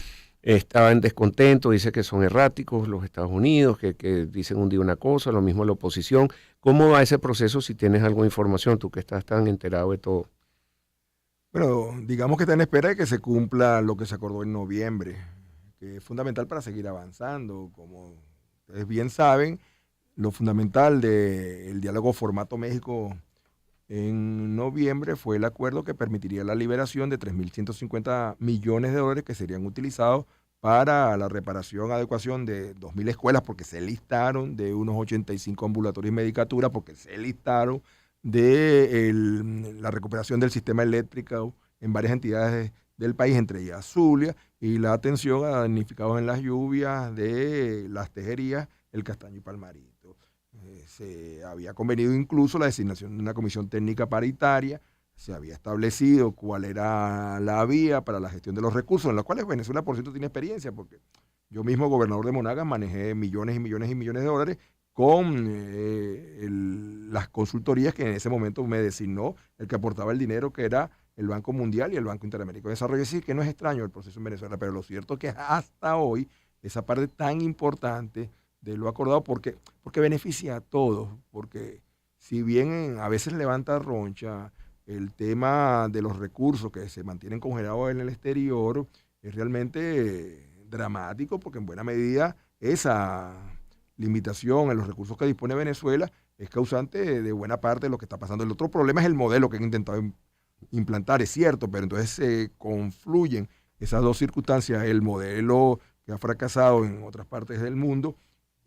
estaba en descontento, dice que son erráticos los Estados Unidos, que dicen un día una cosa, lo mismo la oposición. ¿Cómo va ese proceso si tienes algo de información, tú que estás tan enterado de todo? Bueno, digamos que está en espera de que se cumpla lo que se acordó en noviembre, que es fundamental para seguir avanzando. Como ustedes bien saben, lo fundamental del diálogo Formato México en noviembre fue el acuerdo que permitiría la liberación de 3.150 millones de dólares que serían utilizados para la reparación, adecuación de 2.000 escuelas, porque se listaron, de unos 85 ambulatorios y medicaturas, porque se listaron, de la recuperación del sistema eléctrico en varias entidades del país, entre ellas Zulia, y la atención a damnificados en las lluvias de las tejerías, el Castaño y Palmarito. Se había convenido incluso la designación de una comisión técnica paritaria, se había establecido cuál era la vía para la gestión de los recursos, en los cuales Venezuela, por cierto, tiene experiencia, porque yo mismo, gobernador de Monagas, manejé millones y millones y millones de dólares con las consultorías que en ese momento me designó el que aportaba el dinero, que era el Banco Mundial y el Banco Interamericano de Desarrollo. Es decir, que no es extraño el proceso en Venezuela, pero lo cierto es que hasta hoy esa parte tan importante de lo acordado, porque beneficia a todos, porque si bien a veces levanta roncha el tema de los recursos que se mantienen congelados en el exterior, es realmente dramático, porque en buena medida esa limitación en los recursos que dispone Venezuela es causante de buena parte de lo que está pasando. El otro problema es el modelo que han intentado implantar, es cierto, pero entonces se confluyen esas dos circunstancias, el modelo que ha fracasado en otras partes del mundo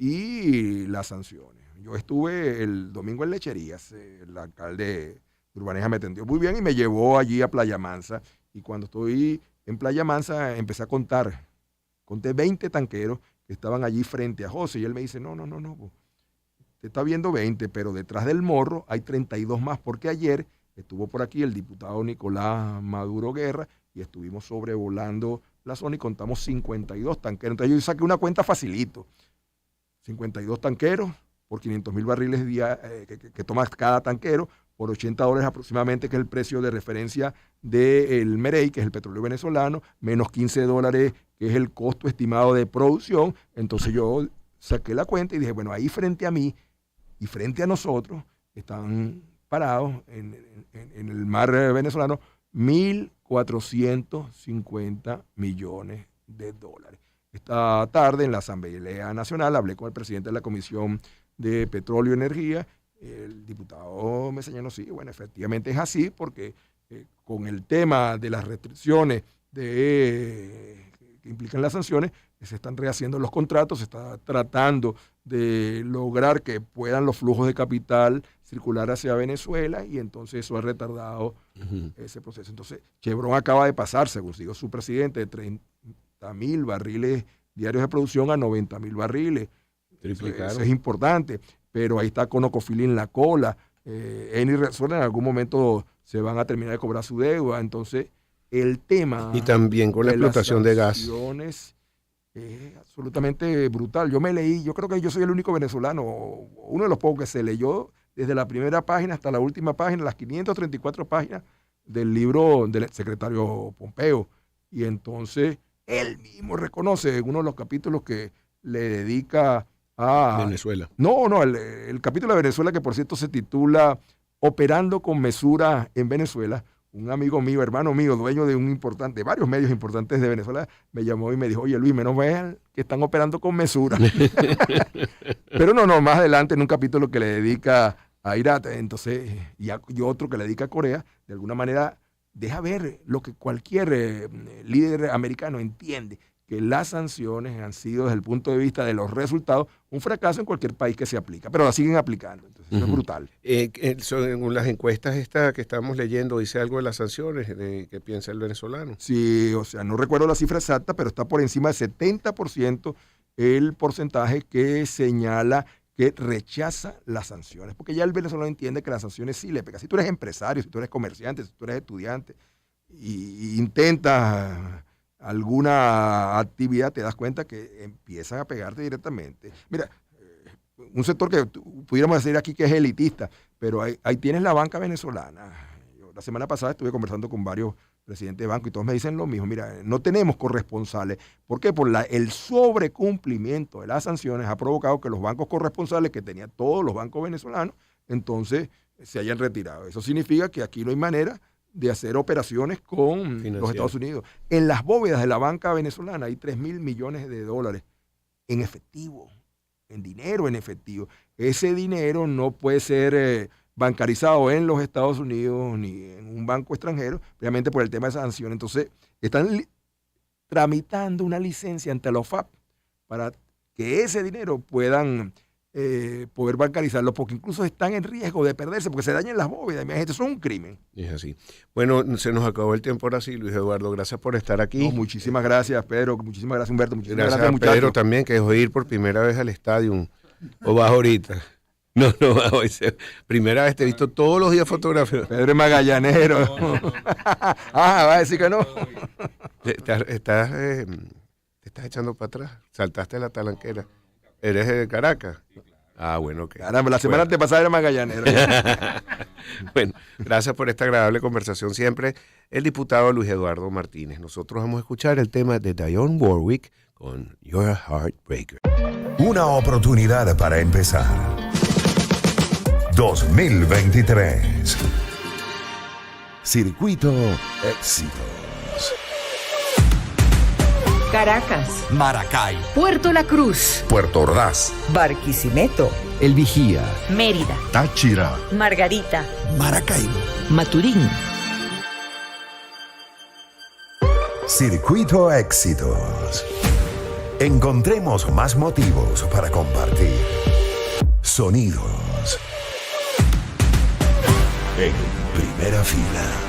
y las sanciones. Yo estuve el domingo en Lecherías, el alcalde de Urbaneja me atendió muy bien y me llevó allí a Playa Mansa, y cuando estoy en Playa Mansa empecé a conté 20 tanqueros que estaban allí frente a José, y él me dice, no, te está viendo 20, pero detrás del morro hay 32 más, porque ayer estuvo por aquí el diputado Nicolás Maduro Guerra y estuvimos sobrevolando la zona y contamos 52 tanqueros. Entonces yo saqué una cuenta facilito, 52 tanqueros por 500.000 barriles que toma cada tanquero, por $80 aproximadamente, que es el precio de referencia del MEREI, que es el petróleo venezolano, menos $15, que es el costo estimado de producción. Entonces yo saqué la cuenta y dije, bueno, ahí frente a mí y frente a nosotros están parados en el mar venezolano 1.450 millones de dólares. Esta tarde en la Asamblea Nacional hablé con el presidente de la Comisión de Petróleo y Energía. El diputado me señaló, sí, bueno, efectivamente es así, porque con el tema de las restricciones que implican las sanciones, se están rehaciendo los contratos, se está tratando de lograr que puedan los flujos de capital circular hacia Venezuela, y entonces eso ha retardado ese proceso. Entonces, Chevron acaba de pasar, según dijo su presidente, de 30.000 barriles diarios de producción a 90.000 barriles. Triplicaron. Eso es importante, pero ahí está ConocoPhillips en la cola. Eni y Repsol en algún momento se van a terminar de cobrar su deuda. Entonces, el tema... Y también con la explotación de gas. absolutamente brutal. Yo me leí, yo creo que yo soy el único venezolano, uno de los pocos que se leyó desde la primera página hasta la última página, las 534 páginas del libro del secretario Pompeo. Y entonces él mismo reconoce en uno de los capítulos que le dedica a Venezuela. No, el capítulo de Venezuela, que por cierto se titula Operando con mesura en Venezuela. Un amigo mío, hermano mío, dueño de varios medios importantes de Venezuela, me llamó y me dijo, oye Luis, menos mal que están operando con mesura. Pero no, más adelante en un capítulo que le dedica a Irak, entonces, y otro que le dedica a Corea, de alguna manera deja ver lo que cualquier líder americano entiende, que las sanciones han sido, desde el punto de vista de los resultados, un fracaso en cualquier país que se aplica, pero la siguen aplicando. Entonces, eso es brutal. En las encuestas que estamos leyendo, dice algo de las sanciones, ¿qué piensa el venezolano? Sí, o sea, no recuerdo la cifra exacta, pero está por encima del 70% el porcentaje que señala que rechaza las sanciones, porque ya el venezolano entiende que las sanciones sí le pegan. Si tú eres empresario, si tú eres comerciante, si tú eres estudiante y intentas alguna actividad, te das cuenta que empiezan a pegarte directamente. Mira, un sector que pudiéramos decir aquí que es elitista, pero ahí tienes la banca venezolana. Yo, la semana pasada estuve conversando con varios presidentes de banco y todos me dicen lo mismo. Mira, no tenemos corresponsales. ¿Por qué? Por el sobrecumplimiento de las sanciones ha provocado que los bancos corresponsales que tenían todos los bancos venezolanos, entonces se hayan retirado. Eso significa que aquí no hay manera de hacer operaciones con los Estados Unidos. En las bóvedas de la banca venezolana hay 3.000 millones de dólares en efectivo, en dinero en efectivo. Ese dinero no puede ser bancarizado en los Estados Unidos ni en un banco extranjero, precisamente por el tema de sanciones. Entonces, están tramitando una licencia ante la OFAP para que ese dinero puedan poder bancarizarlo, porque incluso están en riesgo de perderse, porque se dañan las bóvedas. Imagínate, eso es un crimen. Es así. Bueno, se nos acabó el tiempo ahora sí, Luis Eduardo. Gracias por estar aquí. No, muchísimas gracias, Pedro. Muchísimas gracias, Humberto. Muchísimas Gracias gracias, a muchachos. Pedro también, que dejó de ir por primera vez al estadio. ¿O vas ahorita? No bajo. Primera vez te he visto todos los días fotografías. Pedro es magallanero. Va a decir que no. Te estás echando para atrás. Saltaste la talanquera. ¿Eres de Caracas? Ah, bueno, ok. Caramba, la semana antepasada era magallanero. Bueno, gracias por esta agradable conversación siempre. El diputado Luis Eduardo Martínez. Nosotros vamos a escuchar el tema de Dionne Warwick con Your Heartbreaker. Una oportunidad para empezar. 2023. Circuito Éxitos. Caracas, Maracay, Puerto La Cruz, Puerto Ordaz. Barquisimeto, El Vigía, Mérida, Táchira, Margarita, Maracaibo, Maturín. Circuito Éxitos. Encontremos más motivos para compartir. Sonidos. En primera fila.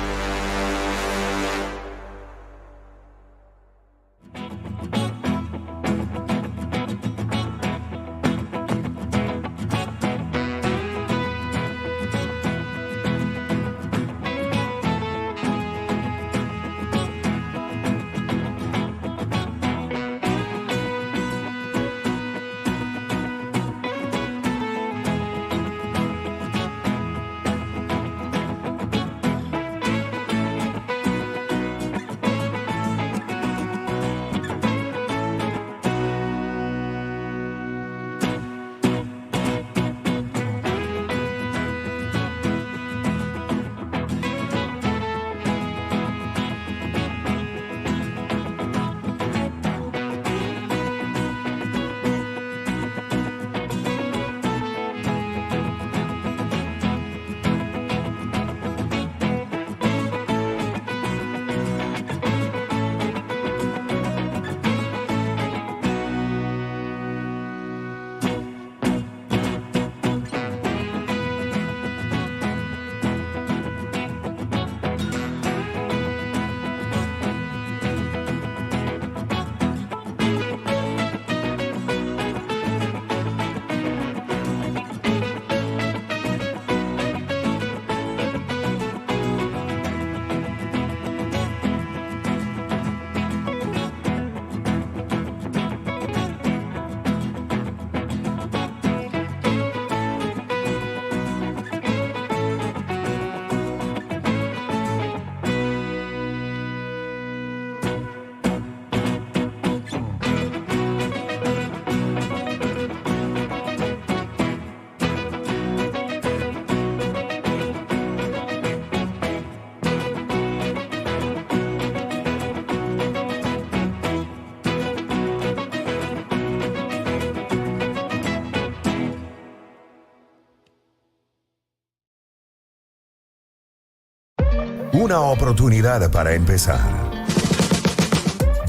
Una oportunidad para empezar.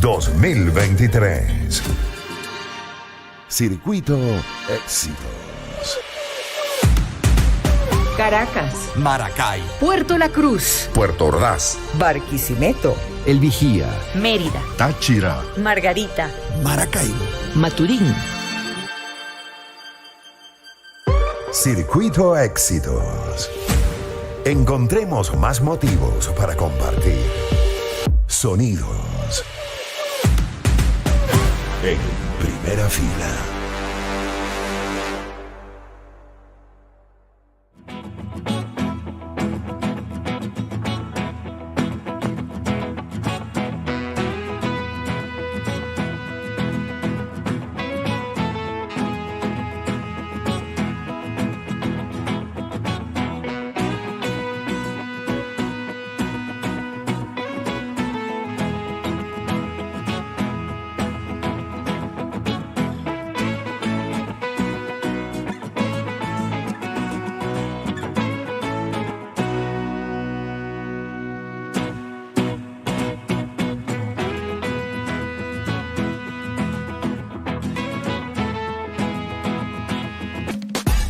2023. Circuito Éxitos. Caracas, Maracay, Puerto La Cruz, Puerto Ordaz. Barquisimeto, El Vigía, Mérida, Táchira, Margarita, Maracaibo, Maturín. Circuito Éxitos. Encontremos más motivos para compartir. Sonidos. En primera fila.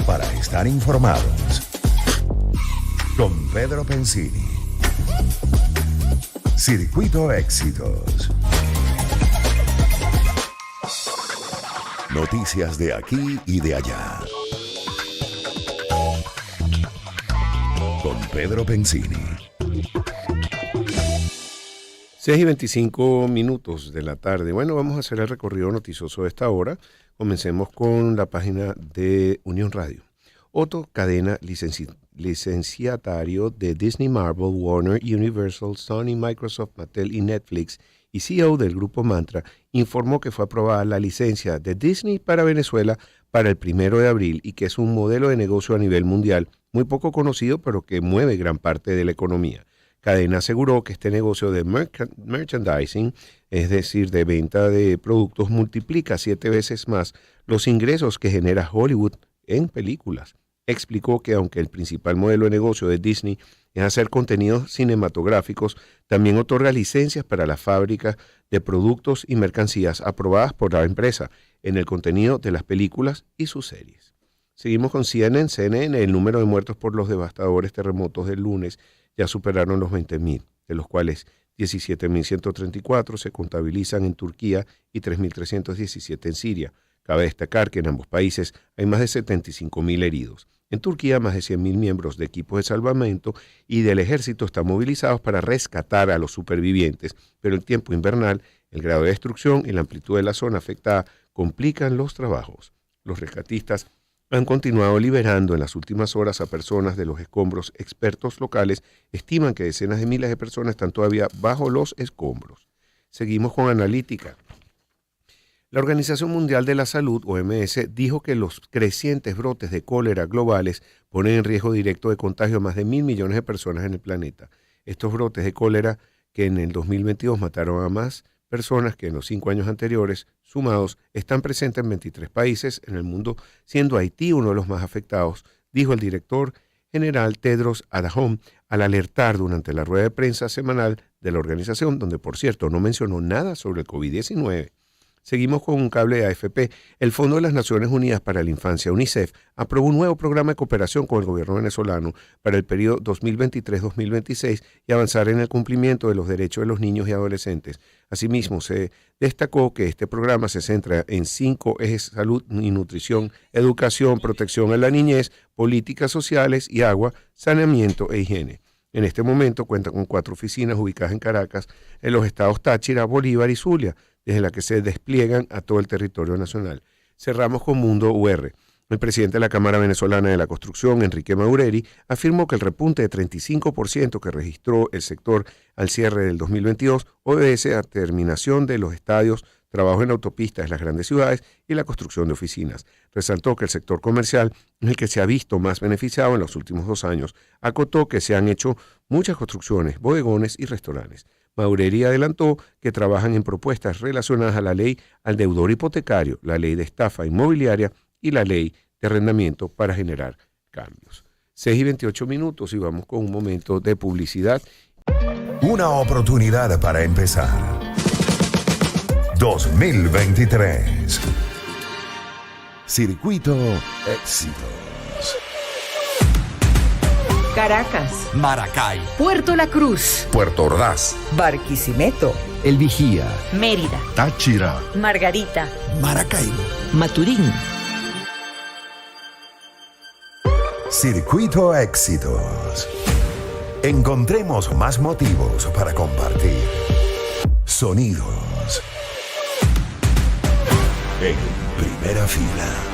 Para estar informados, con Pedro Pensini. Circuito Éxitos. Noticias de aquí y de allá. Con Pedro Pensini. 6:25 de la tarde. Bueno, vamos a hacer el recorrido noticioso de esta hora. Comencemos con la página de Unión Radio. Otto Cadena, licenciatario de Disney, Marvel, Warner, Universal, Sony, Microsoft, Mattel y Netflix y CEO del grupo Mantra, informó que fue aprobada la licencia de Disney para Venezuela para el 1 de abril y que es un modelo de negocio a nivel mundial muy poco conocido, pero que mueve gran parte de la economía. Cadena aseguró que este negocio de merchandising, es decir, de venta de productos, multiplica 7 veces más los ingresos que genera Hollywood en películas. Explicó que aunque el principal modelo de negocio de Disney es hacer contenidos cinematográficos, también otorga licencias para la fábrica de productos y mercancías aprobadas por la empresa en el contenido de las películas y sus series. Seguimos con CNN. El número de muertos por los devastadores terremotos del lunes ya superaron los 20.000, de los cuales 17.134 se contabilizan en Turquía y 3.317 en Siria. Cabe destacar que en ambos países hay más de 75.000 heridos. En Turquía, más de 100.000 miembros de equipos de salvamento y del ejército están movilizados para rescatar a los supervivientes, pero el tiempo invernal, el grado de destrucción y la amplitud de la zona afectada complican los trabajos. Los rescatistas han continuado liberando en las últimas horas a personas de los escombros. Expertos locales estiman que decenas de miles de personas están todavía bajo los escombros. Seguimos con analítica. La Organización Mundial de la Salud, OMS, dijo que los crecientes brotes de cólera globales ponen en riesgo directo de contagio a más de 1.000 millones de personas en el planeta. Estos brotes de cólera, que en el 2022 mataron a más personas que en los 5 años anteriores sumados, están presentes en 23 países en el mundo, siendo Haití uno de los más afectados, dijo el director general Tedros Adhanom al alertar durante la rueda de prensa semanal de la organización, donde por cierto no mencionó nada sobre el COVID-19. Seguimos con un cable de AFP. El Fondo de las Naciones Unidas para la Infancia, UNICEF, aprobó un nuevo programa de cooperación con el gobierno venezolano para el periodo 2023-2026 y avanzar en el cumplimiento de los derechos de los niños y adolescentes. Asimismo, se destacó que este programa se centra en 5 ejes: salud y nutrición, educación, protección a la niñez, políticas sociales y agua, saneamiento e higiene. En este momento cuenta con 4 oficinas ubicadas en Caracas, en los estados Táchira, Bolívar y Zulia, desde la que se despliegan a todo el territorio nacional. Cerramos con Mundo UR. El presidente de la Cámara Venezolana de la Construcción, Enrique Maureri, afirmó que el repunte de 35% que registró el sector al cierre del 2022 obedece a terminación de los estadios, trabajo en autopistas en las grandes ciudades y la construcción de oficinas. Resaltó que el sector comercial es el que se ha visto más beneficiado en los últimos 2 años. Acotó que se han hecho muchas construcciones, bodegones y restaurantes. Maureri adelantó que trabajan en propuestas relacionadas a la ley al deudor hipotecario, la ley de estafa inmobiliaria y la ley de arrendamiento para generar cambios. 6:28 y vamos con un momento de publicidad Una oportunidad para empezar. 2023. Circuito Éxitos. Caracas, Maracay, Puerto La Cruz, Puerto Ordaz. Barquisimeto, El Vigía, Mérida, Táchira, Margarita, Maracaibo, Maturín. Circuito Éxitos. Encontremos más motivos para compartir. Sonidos. En primera fila.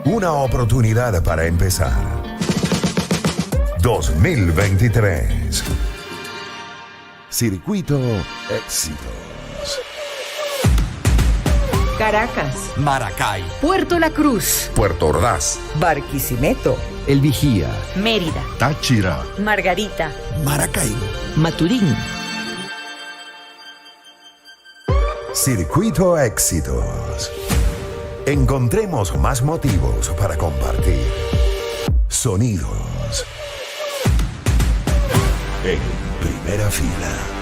Una oportunidad para empezar. 2023. Circuito Éxitos. Caracas, Maracay, Puerto La Cruz, Puerto Ordaz. Barquisimeto, El Vigía, Mérida, Táchira, Margarita, Maracaibo, Maturín. Circuito Éxitos. Encontremos más motivos para compartir. Sonidos. En primera fila.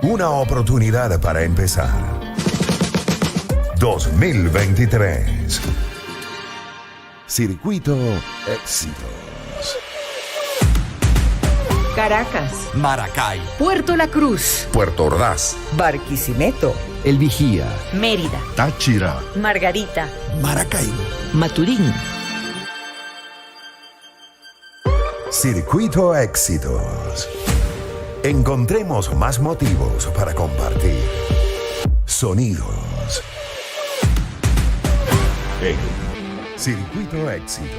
Una oportunidad para empezar. 2023. Circuito Éxitos. Caracas, Maracay, Puerto La Cruz, Puerto Ordaz. Barquisimeto, El Vigía, Mérida, Táchira, Margarita, Maracaibo, Maturín. Circuito Éxitos. Encontremos más motivos para compartir. Sonidos. Circuito Éxitos.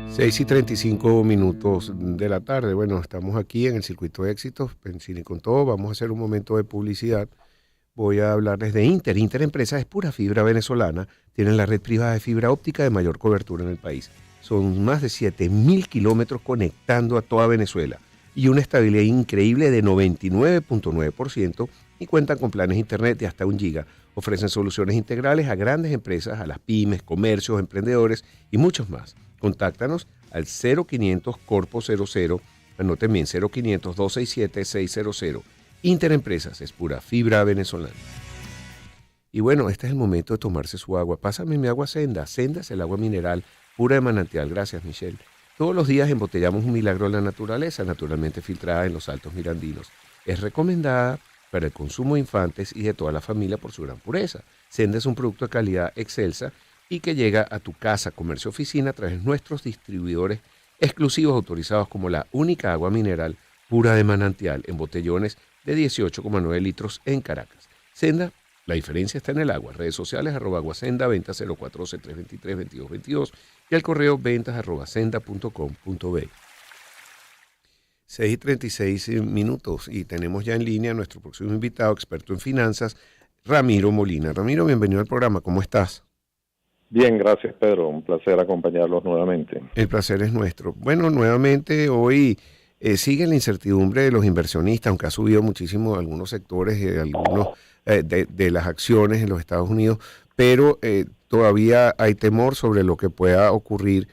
Seis y 35 minutos de la tarde. Bueno, estamos aquí en el Circuito de Éxitos, en Cine con Todo. Vamos a hacer un momento de publicidad. Voy a hablarles de Inter. Inter Empresa es pura fibra venezolana. Tienen la red privada de fibra óptica de mayor cobertura en el país. Son más de 7.000 kilómetros conectando a toda Venezuela y una estabilidad increíble de 99.9% y cuentan con planes de internet de hasta 1 giga. Ofrecen soluciones integrales a grandes empresas, a las pymes, comercios, emprendedores y muchos más. Contáctanos al 0500 Corpo 00, anoten bien, 0500 267 600. Interempresas es pura fibra venezolana. Y bueno, este es el momento de tomarse su agua. Pásame mi agua Senda. Senda es el agua mineral pura de manantial. Gracias, Michelle. Todos los días embotellamos un milagro de la naturaleza, naturalmente filtrada en los Altos Mirandinos. Es recomendada para el consumo de infantes y de toda la familia por su gran pureza. Senda es un producto de calidad excelsa y que llega a tu casa, comercio, oficina a través de nuestros distribuidores exclusivos autorizados como la única agua mineral pura de manantial en botellones de 18,9 litros en Caracas. Senda, la diferencia está en el agua. Redes sociales @aguasenda, ventas 0412-323-2222 y al correo ventas@senda.com.be. 6 y 36 minutos y tenemos ya en línea a nuestro próximo invitado, experto en finanzas, Ramiro Molina. Ramiro, bienvenido al programa. ¿Cómo estás? Bien, gracias Pedro, un placer acompañarlos nuevamente. El placer es nuestro. Bueno, nuevamente hoy sigue la incertidumbre de los inversionistas, aunque ha subido muchísimo algunos sectores, de las acciones en los Estados Unidos, pero todavía hay temor sobre lo que pueda ocurrir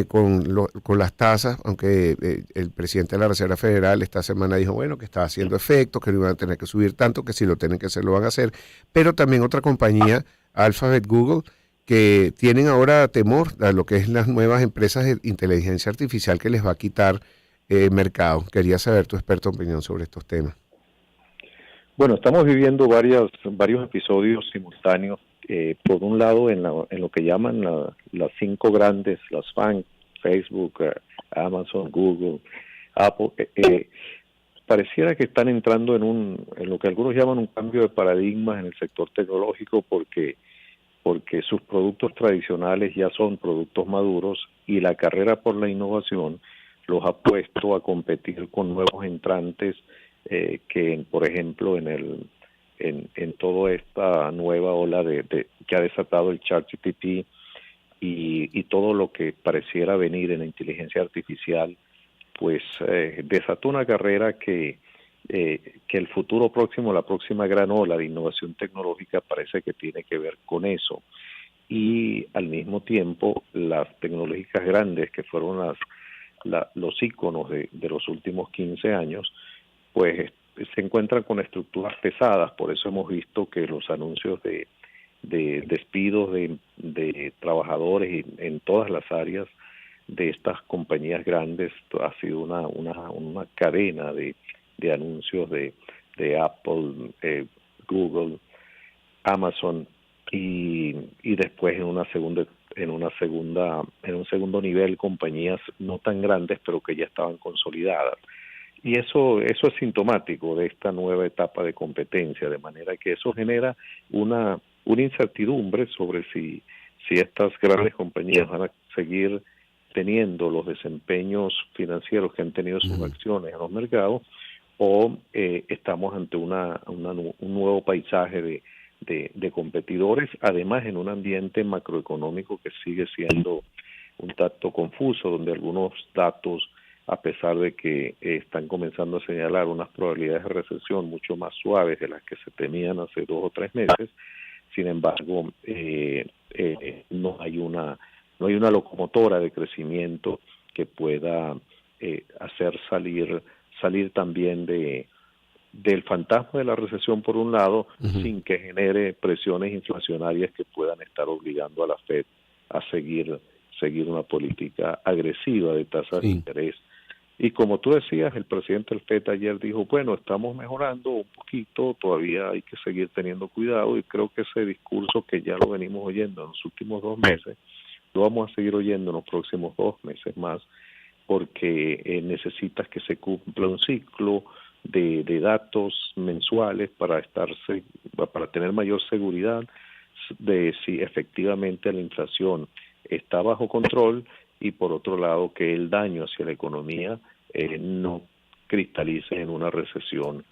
con las tasas, aunque el presidente de la Reserva Federal esta semana dijo, bueno, que está haciendo efecto, que no iban a tener que subir tanto, que si lo tienen que hacer, lo van a hacer, pero también otra compañía, Alphabet, Google, que tienen ahora temor a lo que es las nuevas empresas de inteligencia artificial que les va a quitar mercado. Quería saber tu experta opinión sobre estos temas. Bueno, estamos viviendo varios episodios simultáneos. Por un lado, en lo que llaman las 5 grandes, las FANG, Facebook, Amazon, Google, Apple, pareciera que están entrando en lo que algunos llaman un cambio de paradigmas en el sector tecnológico porque sus productos tradicionales ya son productos maduros y la carrera por la innovación los ha puesto a competir con nuevos entrantes que, por ejemplo, en toda esta nueva ola que ha desatado el ChatGPT y todo lo que pareciera venir en la inteligencia artificial, pues desató una carrera que el futuro próximo, la próxima gran ola de innovación tecnológica parece que tiene que ver con eso. Y al mismo tiempo, las tecnológicas grandes, que fueron los íconos de los últimos 15 años, pues se encuentran con estructuras pesadas. Por eso hemos visto que los anuncios de despidos de trabajadores en todas las áreas de estas compañías grandes ha sido una cadena de anuncios de Apple, Google, Amazon y después en un segundo nivel compañías no tan grandes pero que ya estaban consolidadas. Y eso es sintomático de esta nueva etapa de competencia, de manera que eso genera una incertidumbre sobre si estas grandes compañías van a seguir teniendo los desempeños financieros que han tenido sus acciones en los mercados o estamos ante un nuevo paisaje de competidores, además en un ambiente macroeconómico que sigue siendo un tanto confuso, donde algunos datos, a pesar de que están comenzando a señalar unas probabilidades de recesión mucho más suaves de las que se temían hace 2 o 3 meses, sin embargo, no hay una locomotora de crecimiento que pueda hacer salir también del fantasma de la recesión por un lado, sin que genere presiones inflacionarias que puedan estar obligando a la Fed a seguir una política agresiva de tasas de interés. Y como tú decías, el presidente del FED ayer dijo, bueno, estamos mejorando un poquito, todavía hay que seguir teniendo cuidado, y creo que ese discurso que ya lo venimos oyendo en los últimos 2 meses, lo vamos a seguir oyendo en los próximos 2 meses más, porque necesitas que se cumpla un ciclo de datos mensuales para tener mayor seguridad de si efectivamente la inflación está bajo control, y por otro lado que el daño hacia la economía no cristalice en una recesión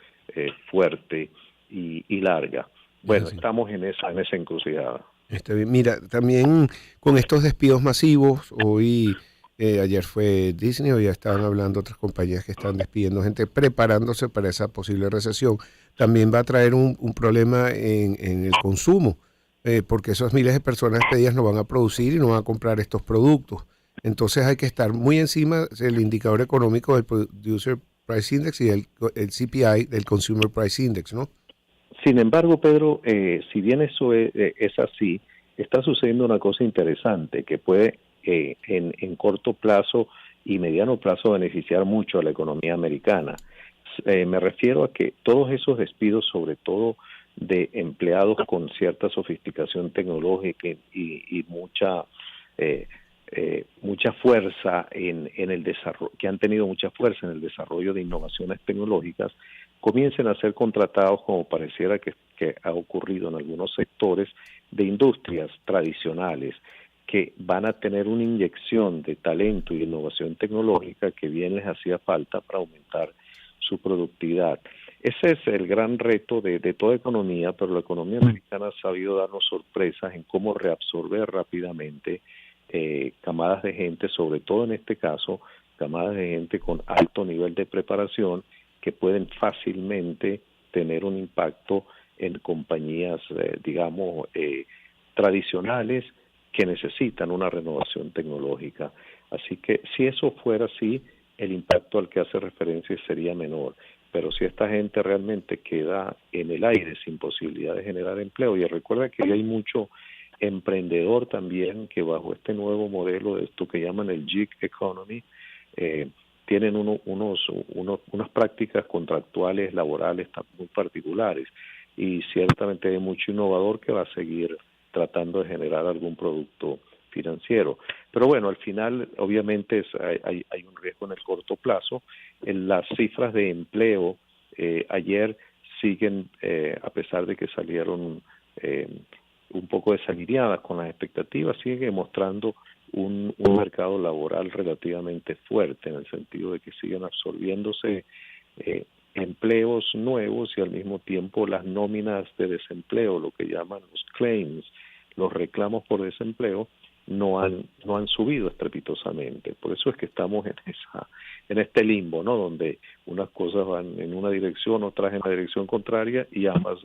fuerte y larga. Bueno, estamos en esa encrucijada. Está bien. Mira, también con estos despidos masivos, ayer fue Disney, hoy ya estaban hablando otras compañías que están despidiendo gente, preparándose para esa posible recesión, también va a traer un problema en el consumo, porque esas miles de personas despedidas no van a producir y no van a comprar estos productos. Entonces hay que estar muy encima del indicador económico del Producer Price Index y el CPI, del Consumer Price Index, ¿no? Sin embargo, Pedro, si bien eso es así, está sucediendo una cosa interesante que puede en corto plazo y mediano plazo beneficiar mucho a la economía americana. Me refiero a que todos esos despidos, sobre todo de empleados con cierta sofisticación tecnológica y mucha fuerza en el desarrollo, que han tenido mucha fuerza en el desarrollo de innovaciones tecnológicas, comiencen a ser contratados, como pareciera que ha ocurrido en algunos sectores de industrias tradicionales, que van a tener una inyección de talento y innovación tecnológica que bien les hacía falta para aumentar su productividad. Ese es el gran reto de toda economía, pero la economía americana ha sabido darnos sorpresas en cómo reabsorber rápidamente camadas de gente, sobre todo en este caso, camadas de gente con alto nivel de preparación que pueden fácilmente tener un impacto en compañías, tradicionales que necesitan una renovación tecnológica. Así que si eso fuera así, el impacto al que hace referencia sería menor. Pero si esta gente realmente queda en el aire sin posibilidad de generar empleo, y recuerda que hay mucho emprendedor también que bajo este nuevo modelo de esto que llaman el gig economy, tienen unas prácticas contractuales, laborales muy particulares, y ciertamente hay mucho innovador que va a seguir tratando de generar algún producto financiero. Pero bueno, al final obviamente hay un riesgo en el corto plazo. Las cifras de empleo ayer siguen, a pesar de que salieron un poco desalineadas con las expectativas, siguen mostrando un mercado laboral relativamente fuerte, en el sentido de que siguen absorbiéndose empleos nuevos, y al mismo tiempo las nóminas de desempleo, lo que llaman los claims, los reclamos por desempleo, no han subido estrepitosamente. Por eso es que estamos en este limbo, ¿no? Donde unas cosas van en una dirección, otras en la dirección contraria, y ambas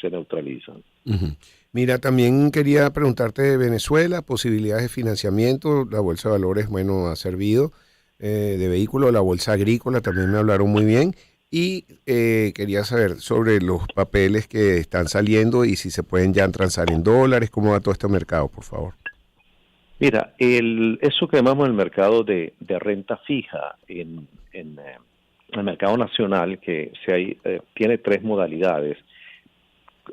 se neutralizan. Uh-huh. Mira, también quería preguntarte de Venezuela, posibilidades de financiamiento. La bolsa de valores, bueno, ha servido de vehículo. La bolsa agrícola también me hablaron muy bien. Y quería saber sobre los papeles que están saliendo y si se pueden ya transar en dólares. ¿Cómo va todo este mercado, por favor? Mira, eso que llamamos el mercado de renta fija en el mercado nacional, que tiene 3 modalidades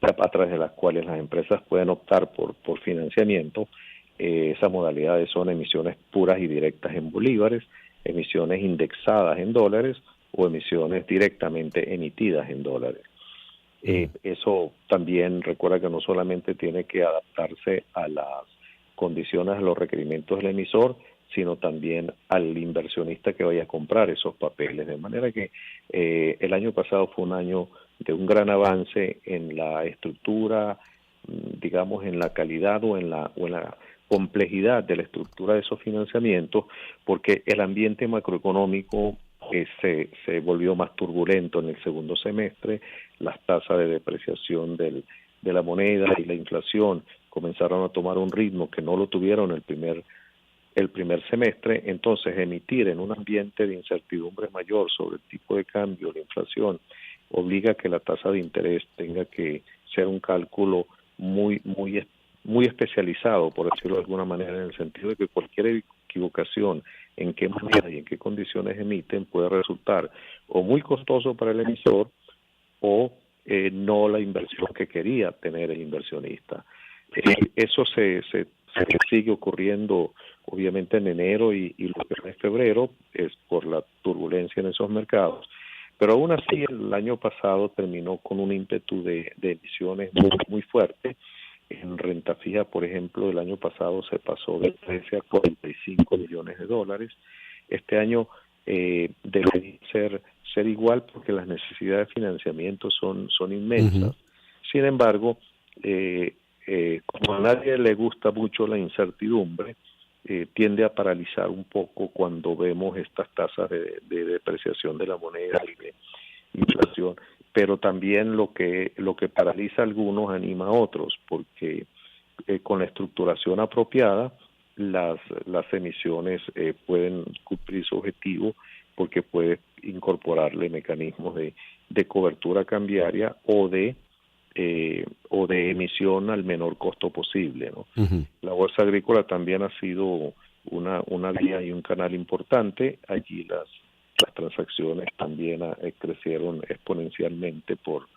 a través de las cuales las empresas pueden optar por financiamiento. Esas modalidades son emisiones puras y directas en bolívares, emisiones indexadas en dólares o emisiones directamente emitidas en dólares. Eso también, recuerda que no solamente tiene que adaptarse a las condiciones, a los requerimientos del emisor, sino también al inversionista que vaya a comprar esos papeles. De manera que el año pasado fue un año de un gran avance en la estructura, digamos, en la calidad o en la complejidad de la estructura de esos financiamientos, porque el ambiente macroeconómico se volvió más turbulento en el segundo semestre. Las tasas de depreciación de la moneda y la inflación comenzaron a tomar un ritmo que no lo tuvieron el primer el primer semestre. Entonces, emitir en un ambiente de incertidumbre mayor sobre el tipo de cambio, la inflación, obliga a que la tasa de interés tenga que ser un cálculo muy especializado, por decirlo de alguna manera, en el sentido de que cualquier equivocación en qué manera y en qué condiciones emiten puede resultar o muy costoso para el emisor o no la inversión que quería tener el inversionista. Eso se sigue ocurriendo obviamente en enero y lo que es febrero es por la turbulencia en esos mercados. Pero aún así el año pasado terminó con un ímpetu de emisiones muy fuerte. En renta fija, por ejemplo, el año pasado se pasó de 13 a 45 millones de dólares. Este año debería ser igual porque las necesidades de financiamiento son inmensas. Sin embargo, como a nadie le gusta mucho la incertidumbre, tiende a paralizar un poco cuando vemos estas tasas de depreciación de la moneda y de inflación, pero también lo que paraliza a algunos anima a otros, porque con la estructuración apropiada las emisiones pueden cumplir su objetivo, porque puede incorporarle mecanismos de cobertura cambiaria o de emisión al menor costo posible, ¿no? La bolsa agrícola también ha sido una vía y un canal importante. Allí las transacciones también crecieron exponencialmente por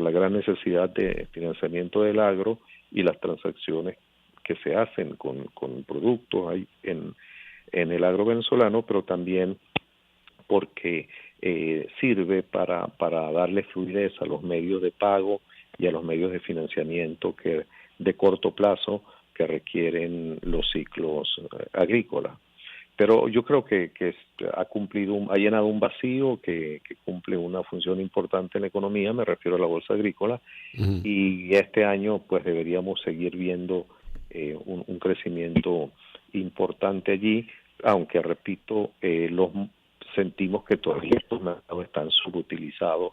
la gran necesidad de financiamiento del agro y las transacciones que se hacen con productos hay en el agro venezolano, pero también porque sirve para darle fluidez a los medios de pago y a los medios de financiamiento que de corto plazo que requieren los ciclos agrícolas. Pero yo creo que ha llenado un vacío que cumple una función importante en la economía, me refiero a la bolsa agrícola, y este año pues deberíamos seguir viendo un crecimiento importante allí, aunque repito, sentimos que todavía estos mercados están subutilizados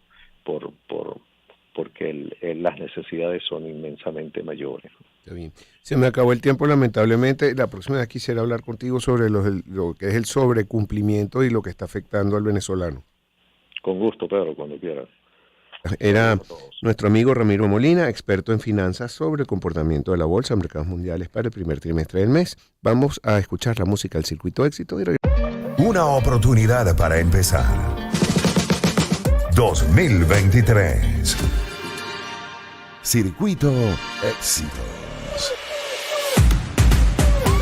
porque las necesidades son inmensamente mayores. Está bien. Se me acabó el tiempo, lamentablemente. La próxima vez quisiera hablar contigo sobre lo que es el sobrecumplimiento y lo que está afectando al venezolano. Con gusto, Pedro, cuando quieras. Era nuestro amigo Ramiro Molina, experto en finanzas sobre el comportamiento de la bolsa en mercados mundiales para el primer trimestre del mes. Vamos a escuchar la música del Circuito Éxito. Una oportunidad para empezar. 2023. Circuito Éxitos.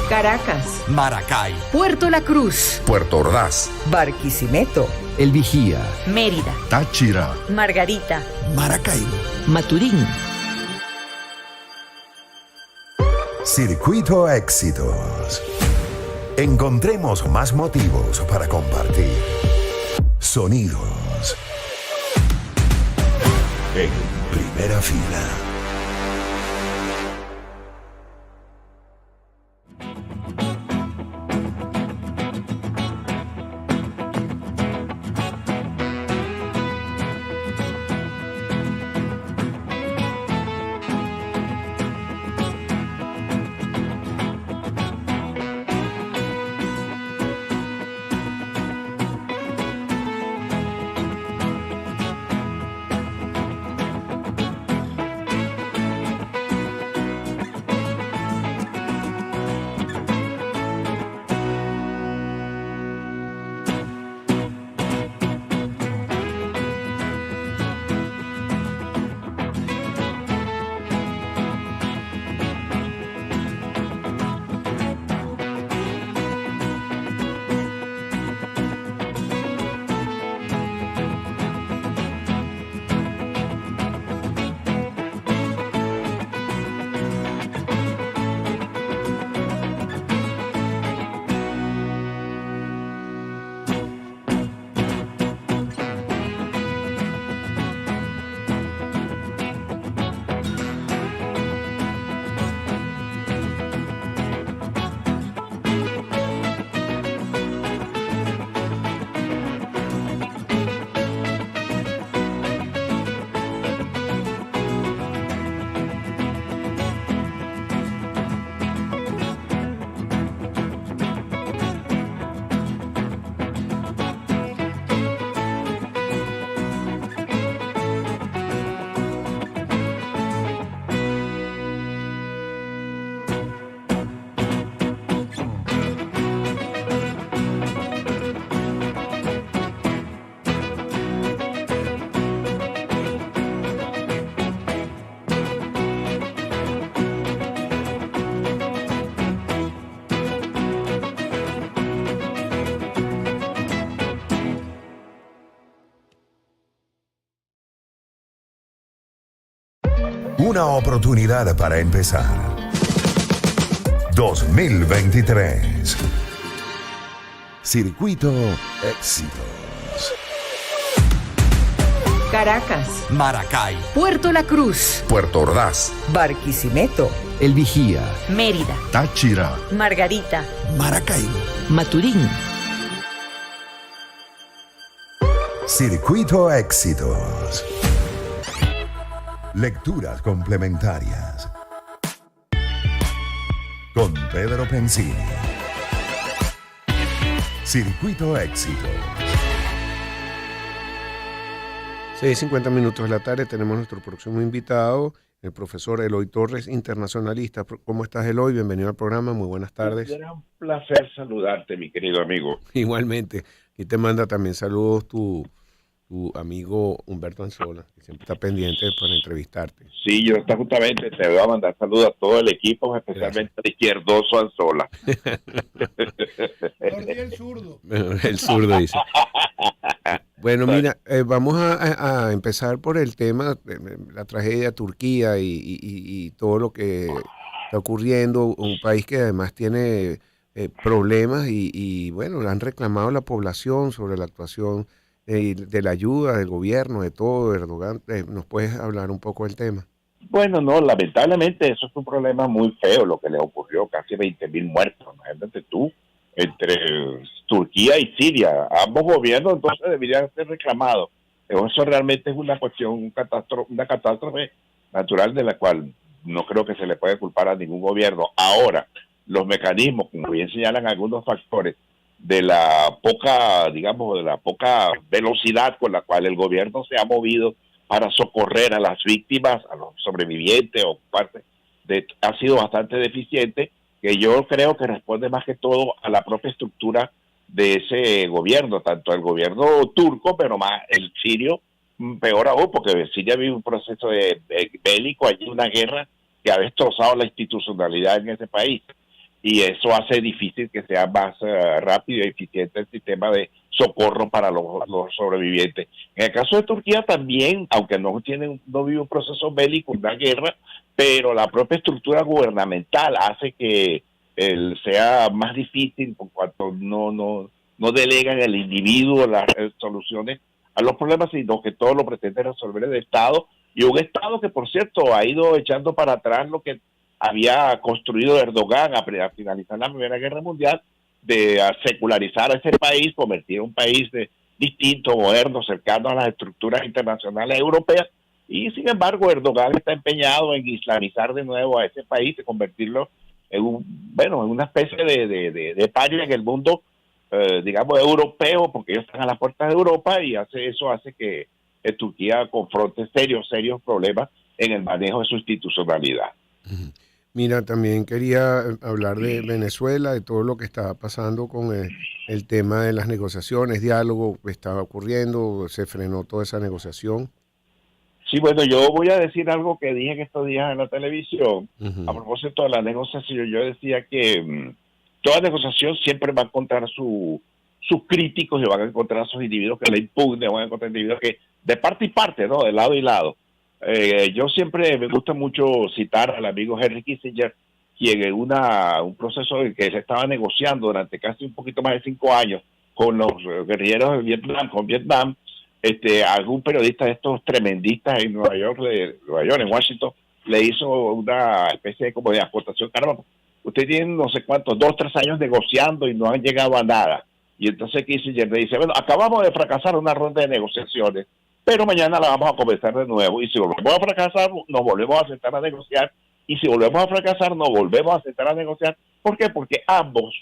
Caracas, Maracay, Puerto La Cruz, Puerto Ordaz. Barquisimeto, El Vigía, Mérida, Táchira, Margarita, Maracaibo. Maturín. Circuito Éxitos. Encontremos más motivos para compartir. Sonidos. En primera fila. Una oportunidad para empezar. 2023. Circuito Éxitos. Caracas, Maracay. Puerto La Cruz, Puerto Ordaz. Barquisimeto, El Vigía. Mérida, Táchira. Margarita, Maracaibo. Maturín. Circuito Éxitos. Lecturas complementarias. Con Pedro Pensini. Circuito Éxitos. 6:50 minutos de la tarde, tenemos nuestro próximo invitado, el profesor Eloy Torres, internacionalista. ¿Cómo estás, Eloy? Bienvenido al programa, muy buenas tardes. Era un placer saludarte, mi querido amigo. Igualmente, y te manda también saludos tu amigo Humberto Anzola, que siempre está pendiente para entrevistarte. Sí, yo justamente te voy a mandar saludos a todo el equipo, especialmente al izquierdoso Anzola. El zurdo. El zurdo dice. Bueno, mira, vamos a empezar por el tema, la tragedia de Turquía y todo lo que está ocurriendo, un país que además tiene problemas y bueno, han reclamado la población sobre la actuación de la ayuda del gobierno, de todo, Erdogan. ¿Nos puedes hablar un poco del tema? Bueno, no, lamentablemente eso es un problema muy feo lo que le ocurrió, casi 20.000 muertos, imagínate tú, entre Turquía y Siria. Ambos gobiernos entonces deberían ser reclamados. Eso realmente es una cuestión, una catástrofe natural de la cual no creo que se le puede culpar a ningún gobierno. Ahora, los mecanismos, como bien señalan algunos factores, de la poca, digamos, de la poca velocidad con la cual el gobierno se ha movido para socorrer a las víctimas, a los sobrevivientes o parte ha sido bastante deficiente, que yo creo que responde más que todo a la propia estructura de ese gobierno, tanto el gobierno turco, pero más el sirio, peor aún, porque Siria vive un proceso de bélico, hay una guerra que ha destrozado la institucionalidad en ese país. Y eso hace difícil que sea más rápido y eficiente el sistema de socorro para los sobrevivientes. En el caso de Turquía también, aunque no vive un proceso bélico, una guerra, pero la propia estructura gubernamental hace que sea más difícil por cuanto no delegan el individuo las soluciones a los problemas, sino que todo lo pretende resolver el Estado, y un Estado que, por cierto, ha ido echando para atrás lo que había construido Erdogan a finalizar la Primera Guerra Mundial, de secularizar a ese país, convertir a un país distinto, moderno, cercano a las estructuras internacionales europeas, y sin embargo Erdogan está empeñado en islamizar de nuevo a ese país, de convertirlo en una especie de paria en el mundo, digamos, europeo, porque ellos están a las puertas de Europa, y eso hace que Turquía confronte serios problemas en el manejo de su institucionalidad. Mira, también quería hablar de Venezuela, de todo lo que está pasando con el tema de las negociaciones, diálogo que estaba ocurriendo, se frenó toda esa negociación. Sí, bueno, yo voy a decir algo que dije en estos días en la televisión. A propósito de la negociación, yo decía que toda negociación siempre va a encontrar sus críticos, y van a encontrar sus individuos que la impugnen, van a encontrar individuos que de parte y parte, ¿no? De lado y lado. Yo siempre me gusta mucho citar al amigo Henry Kissinger, quien en un proceso en que se estaba negociando durante casi un poquito más de 5 años con los guerrilleros de Vietnam, algún periodista de estos tremendistas en Nueva York, en Washington, le hizo una especie de como de acotación: caramba, usted tiene no sé cuántos, 2 o 3 años negociando y no han llegado a nada. Y entonces Kissinger le dice: bueno, acabamos de fracasar una ronda de negociaciones, pero mañana la vamos a comenzar de nuevo, y si volvemos a fracasar, nos volvemos a sentar a negociar, y si volvemos a fracasar, nos volvemos a sentar a negociar. ¿Por qué? Porque ambos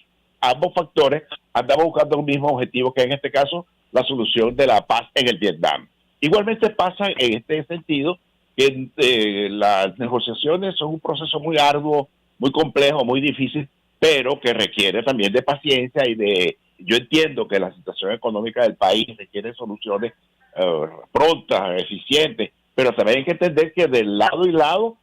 factores andaban buscando un mismo objetivo, que en este caso, la solución de la paz en el Vietnam. Igualmente pasa en este sentido que las negociaciones son un proceso muy arduo, muy complejo, muy difícil, pero que requiere también de paciencia yo entiendo que la situación económica del país requiere soluciones prontas, eficientes, pero también hay que entender que de lado y lado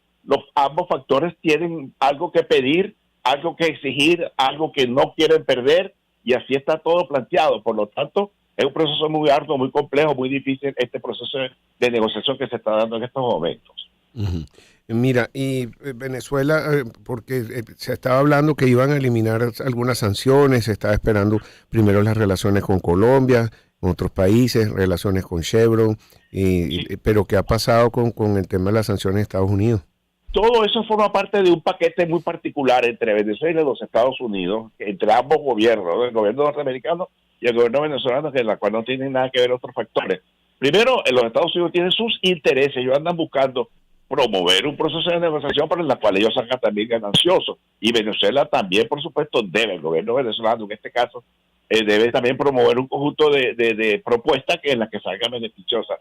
ambos factores tienen algo que pedir, algo que exigir, algo que no quieren perder, y así está todo planteado. Por lo tanto, es un proceso muy arduo, muy complejo, muy difícil este proceso de negociación que se está dando en estos momentos. Ujú. Mira, y Venezuela, porque se estaba hablando que iban a eliminar algunas sanciones, se estaba esperando primero las relaciones con Colombia, con otros países, relaciones con Chevron, pero ¿qué ha pasado con el tema de las sanciones de Estados Unidos? Todo eso forma parte de un paquete muy particular entre Venezuela y los Estados Unidos, entre ambos gobiernos, ¿no? El gobierno norteamericano y el gobierno venezolano, que en la cual no tienen nada que ver otros factores. Primero, los Estados Unidos tienen sus intereses, ellos andan buscando promover un proceso de negociación para el cual ellos salgan también gananciosos. Y Venezuela también, por supuesto, debe, el gobierno venezolano en este caso, debe también promover un conjunto de propuestas en las que salgan beneficiosas.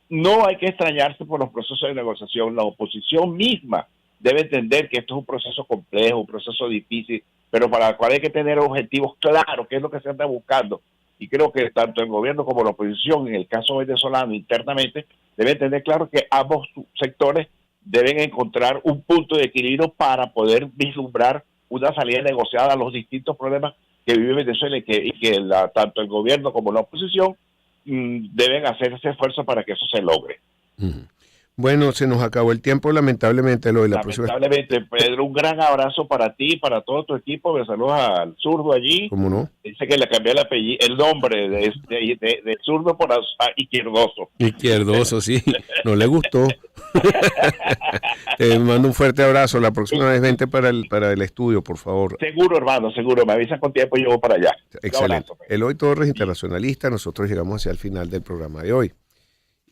No hay que extrañarse por los procesos de negociación. La oposición misma debe entender que esto es un proceso complejo, un proceso difícil, pero para el cual hay que tener objetivos claros, qué es lo que se anda buscando. Y creo que tanto el gobierno como la oposición, en el caso venezolano internamente, deben tener claro que ambos sectores deben encontrar un punto de equilibrio para poder vislumbrar una salida negociada a los distintos problemas que vive Venezuela y que tanto el gobierno como la oposición deben hacer ese esfuerzo para que eso se logre. Bueno, se nos acabó el tiempo, lamentablemente, lo de la próxima. Lamentablemente, Pedro, un gran abrazo para ti, para todo tu equipo. Me saludos al zurdo allí. ¿Cómo no? Dice que le cambié el nombre de zurdo por izquierdoso. Izquierdoso, sí. No le gustó. Te mando un fuerte abrazo. La próxima vez vente para el estudio, por favor. Seguro, hermano, seguro. Me avisan con tiempo y yo voy para allá. Excelente. Eloy Torres, internacionalista. Nosotros llegamos hacia el final del programa de hoy.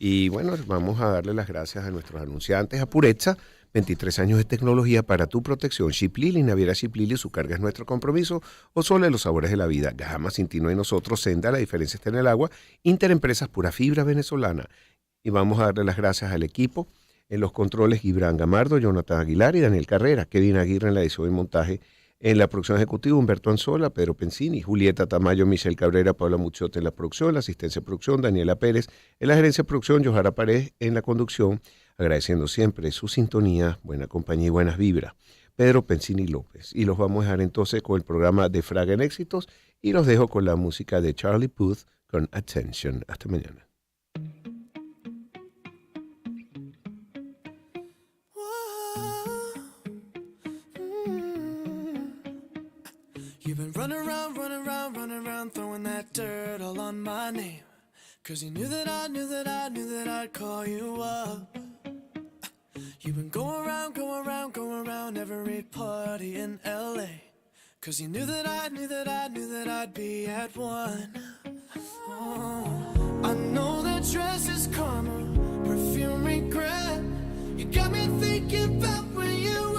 Y bueno, vamos a darle las gracias a nuestros anunciantes. A Purezza, 23 años de tecnología para tu protección. Shiplili, Naviera Shiplili, su carga es nuestro compromiso. O Sole, los sabores de la vida. Gama, sin ti no hay nosotros. Senda, la diferencia está en el agua. Interempresas, pura fibra venezolana. Y vamos a darle las gracias al equipo. En los controles, Gibran Gamardo, Jonathan Aguilar y Daniel Carrera. Kevin Aguirre en la edición y montaje. En la producción ejecutiva, Humberto Anzola, Pedro Pensini, Julieta Tamayo, Michelle Cabrera, Paula Muchote en la producción, la asistencia de producción, Daniela Pérez, en la gerencia de producción, Johara Paredes en la conducción, agradeciendo siempre su sintonía, buena compañía y buenas vibras. Pedro Pensini López. Y los vamos a dejar entonces con el programa de Fraga en Éxitos y los dejo con la música de Charlie Puth con Attention. Hasta mañana. You've been running around, throwing that dirt all on my name. 'Cause you knew that I'd call you up. You've been going around every party in LA. 'Cause you knew that I'd be at one. Oh, I know that dress is karma, perfume regret. You got me thinking about when you